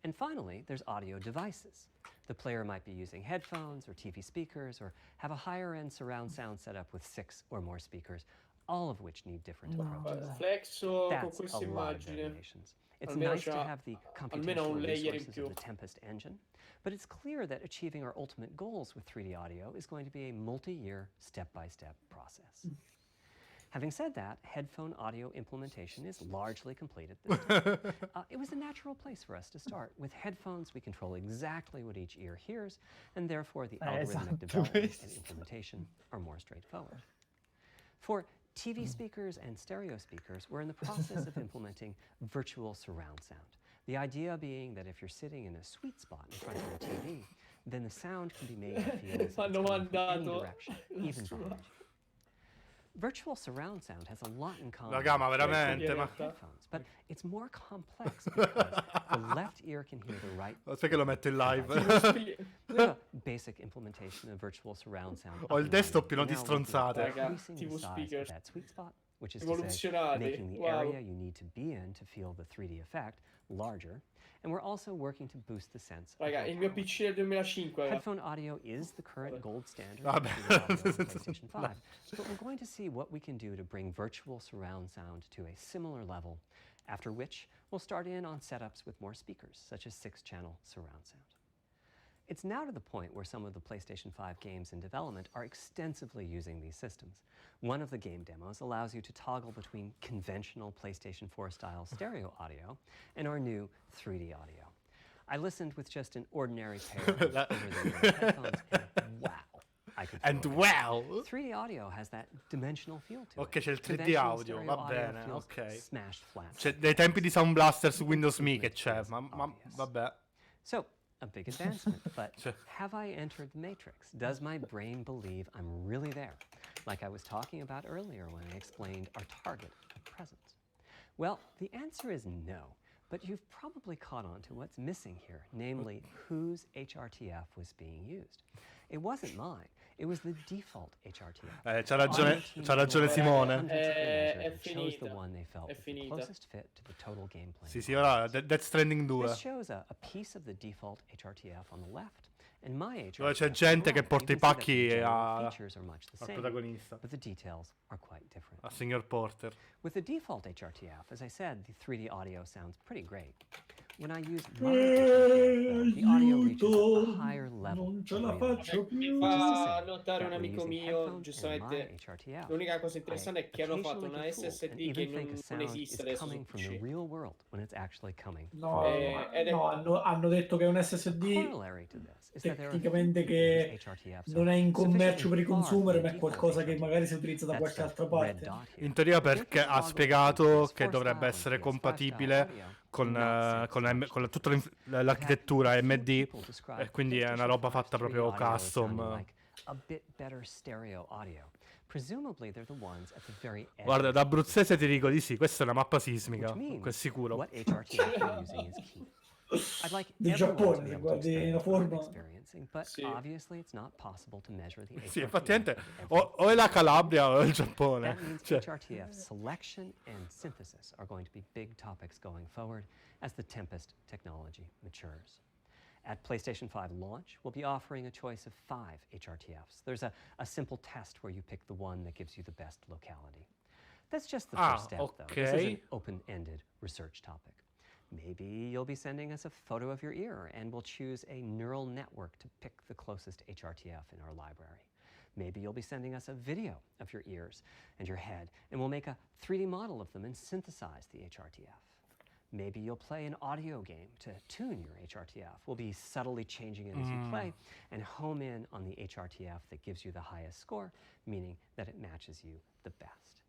And finally, there's audio devices. The player might be using headphones or TV speakers or have a higher-end surround sound setup with 6 or more speakers, all of which need different approaches. Flexo con That's questa a lot of immagine. variations. It's Almeno nice to have the computational un layer in resources più. of the Tempest engine, but it's clear that achieving our ultimate goals with 3D audio is going to be a multi-year, step-by-step process. Having said that, headphone audio implementation is largely complete at this time. It was a natural place for us to start. With headphones, we control exactly what each ear hears, and therefore the algorithmic development and implementation are more straightforward. For TV speakers and stereo speakers, we're in the process of implementing virtual surround sound. The idea being that if you're sitting in a sweet spot in front of the TV, then the sound can be made to feel as if it's coming from any direction, even behind you. Virtual surround sound has a lot in common Raga, ma veramente, ma headphones, but it's more complex because the left ear can hear the right. sai che lo metto in live. We have a basic implementation of virtual surround sound. Ho il desktop pieno di stronzate. Raga, TV speaker That sweet spot, which is to say, making the area you need to be in to feel the 3D effect larger. And we're also working to boost the sense. Raga, il mio PC del 2005. Headphone audio is the current gold standard Vabbè. for PlayStation 5, but we're going to see what we can do to bring virtual surround sound to a similar level, after which we'll start in on setups with more speakers, such as 6-channel surround sound. It's now to the point where some of the PlayStation 5 games in development are extensively using these systems. One of the game demos allows you to toggle between conventional PlayStation 4-style stereo audio and our new 3D audio. I listened with just an ordinary pair of over-the-ear headphones, and wow, I could feel And it. wow! 3D audio has that dimensional feel to Ok, it. c'è il 3D Conventional audio, stereo va audio bene, feels ok. smashed flat. C'è dei tempi di Sound Blaster su Windows Me che c'è, ma vabbè. So, a big advancement, but have I entered the matrix? Does my brain believe I'm really there? Like I was talking about earlier when I explained our target at present. Well, the answer is no, but you've probably caught on to what's missing here, namely whose HRTF was being used. It wasn't mine, it was the default HRTF. C'ha ragione Simone. È chose the finita. one they felt È was the finita. closest fit to the total gameplay. Sì, ora Death Stranding 2. This shows a piece of the default HRTF on the left, and my HRTF Dove c'è on the gente che right. porta You i can see that pacchi the general al features are much the same, protagonista, but the details are quite different. al signor Porter. With the default HRTF, as I said, the 3D audio sounds pretty great. when I use modern the audio reaches a higher level. Non ce la faccio Mi più. fa notare un That when amico using mio, headphones and giustamente, my HRTF, l'unica cosa interessante è che hanno fatto occasionally una get fooled and SSD che even think a non sound esiste is adesso su coming from the PC. real world when it's actually coming No, from ed è- no, hanno detto che è un a SSD corollary to this is that there are tecnicamente people che whose HRTFs non è are in commercio per i sufficiently far consumer, from ma the è qualcosa che default magari si utilizza da That's qualche the altra red parte. dot here. In teoria If you're perché thinking ha of spiegato PS4 che dovrebbe style essere and PS5 style compatibile audio, con, not safe to much con tutta difference. l'architettura In fact, a few AMD, people describe e quindi è una PlayStation roba 5's fatta 3D proprio audio as sounding custom. like a bit better stereo audio. Presumably they're the ones at the very edge Guarda, of da the abruzzese ti dico di sì, questa è una mappa which sismica, means questo è sicuro. what HRTF you're using is key. I'd like Del everyone Giappone, to be se able to guardi la experience what I'm forma. experiencing, but Sì. obviously it's not possible to measure the HRTF Sì, effettivamente of every o è la Calabria o è il Giappone. That means Cioè, HRTF selection and synthesis are going to be big topics going forward as the Tempest technology matures. At PlayStation 5 launch, we'll be offering a choice of 5 HRTFs. There's a simple test where you pick the one that gives you the best locality. That's just the first step, though. This is okay. an open-ended research topic. Maybe you'll be sending us a photo of your ear, and we'll choose a neural network to pick the closest HRTF in our library. Maybe you'll be sending us a video of your ears and your head, and we'll make a 3D model of them and synthesize the HRTF. Maybe you'll play an audio game to tune your HRTF. We'll be subtly changing it as you play and home in on the HRTF that gives you the highest score, meaning that it matches you the best.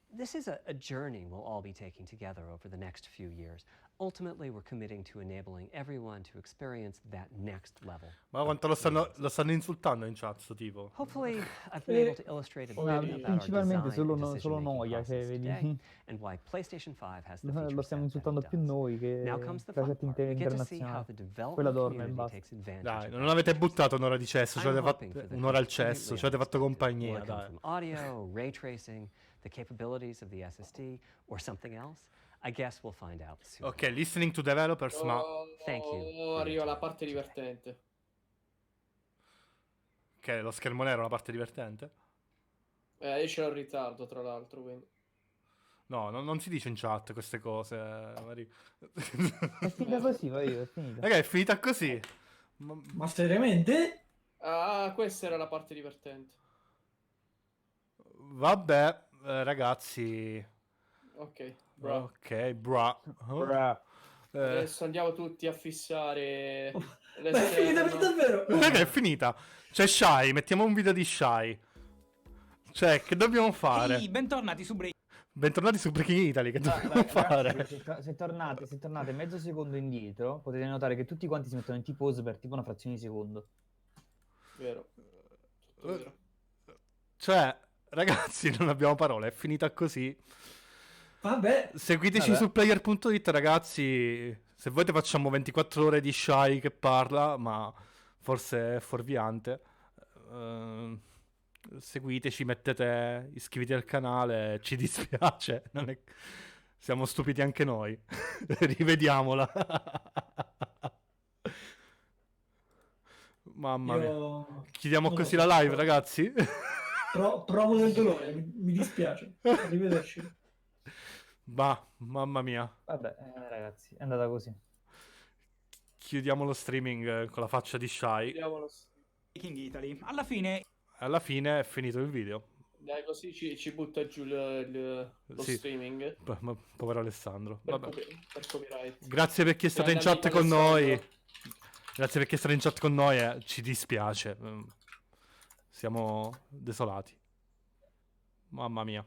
This is a journey we'll all be taking together over the next few years. Ultimately, we're committing to enabling everyone to experience that next level. ma quanto lo stanno insultando in chat, sto tipo. Hopefully, I've been able to illustrate a bit about our principalmente design and solo decision-making noia, cioè, process vedi. today, and why PlayStation 5 has the Lo feature stiamo set that insultando it più does. noi che Now comes the la fun chat part. We get to see how internazionale. the Quella development dorme e community basta. takes advantage Dai, of non that. avete buttato un'ora di cesso, ci I'm avete hoping for fatto the un'ora al completely cesso, ci avete fatto unexpected. compagnia, Will it come dai. from audio, ray tracing, the capabilities of the SSD, or something else? I guess we'll find out soon. Ok, listening to developers, ma... Thank you for your Arriva la time parte today. divertente. Che lo schermo nero è una parte divertente? Io ce l'ho in ritardo, tra l'altro, quindi. No, non si dice in chat queste cose. È finita così, vai io, è finita. Raga, è finita così. Ma seriamente? Ah, questa era la parte divertente. Vabbè, ragazzi. Ok, bro. Ok, bra. Bra. Adesso andiamo tutti a fissare Beh, è finita davvero! Raga, è finita. C'è Shy, mettiamo un video di Shy. Cioè, che dobbiamo fare? Ehi, bentornati su Break. Bentornati su Breaking Italy, che dobbiamo fare? Se tornate mezzo secondo indietro, potete notare che tutti quanti si mettono in T-pose per tipo una frazione di secondo. Vero. Tutto vero. Cioè, ragazzi, non abbiamo parole, è finita così. Vabbè. Seguiteci su player.it, ragazzi. Se volete facciamo 24 ore di Shy che parla, ma forse è fuorviante. Seguiteci, iscrivetevi al canale, ci dispiace, siamo stupidi anche noi. Rivediamola. Mamma mia. Chiudiamo così la live, ragazzi. Provo del dolore, mi dispiace. Arrivederci. Mamma mia. Vabbè, ragazzi, è andata così. Chiudiamo lo streaming con la faccia di Shy. Breaking Italy. Alla fine è finito il video. Dai, così ci butta giù lo streaming. Povero Alessandro. Vabbè. Per copyright. Grazie per chi è stato in chat con noi. Grazie per chi è stato in chat con noi. Ci dispiace. Siamo desolati. Mamma mia.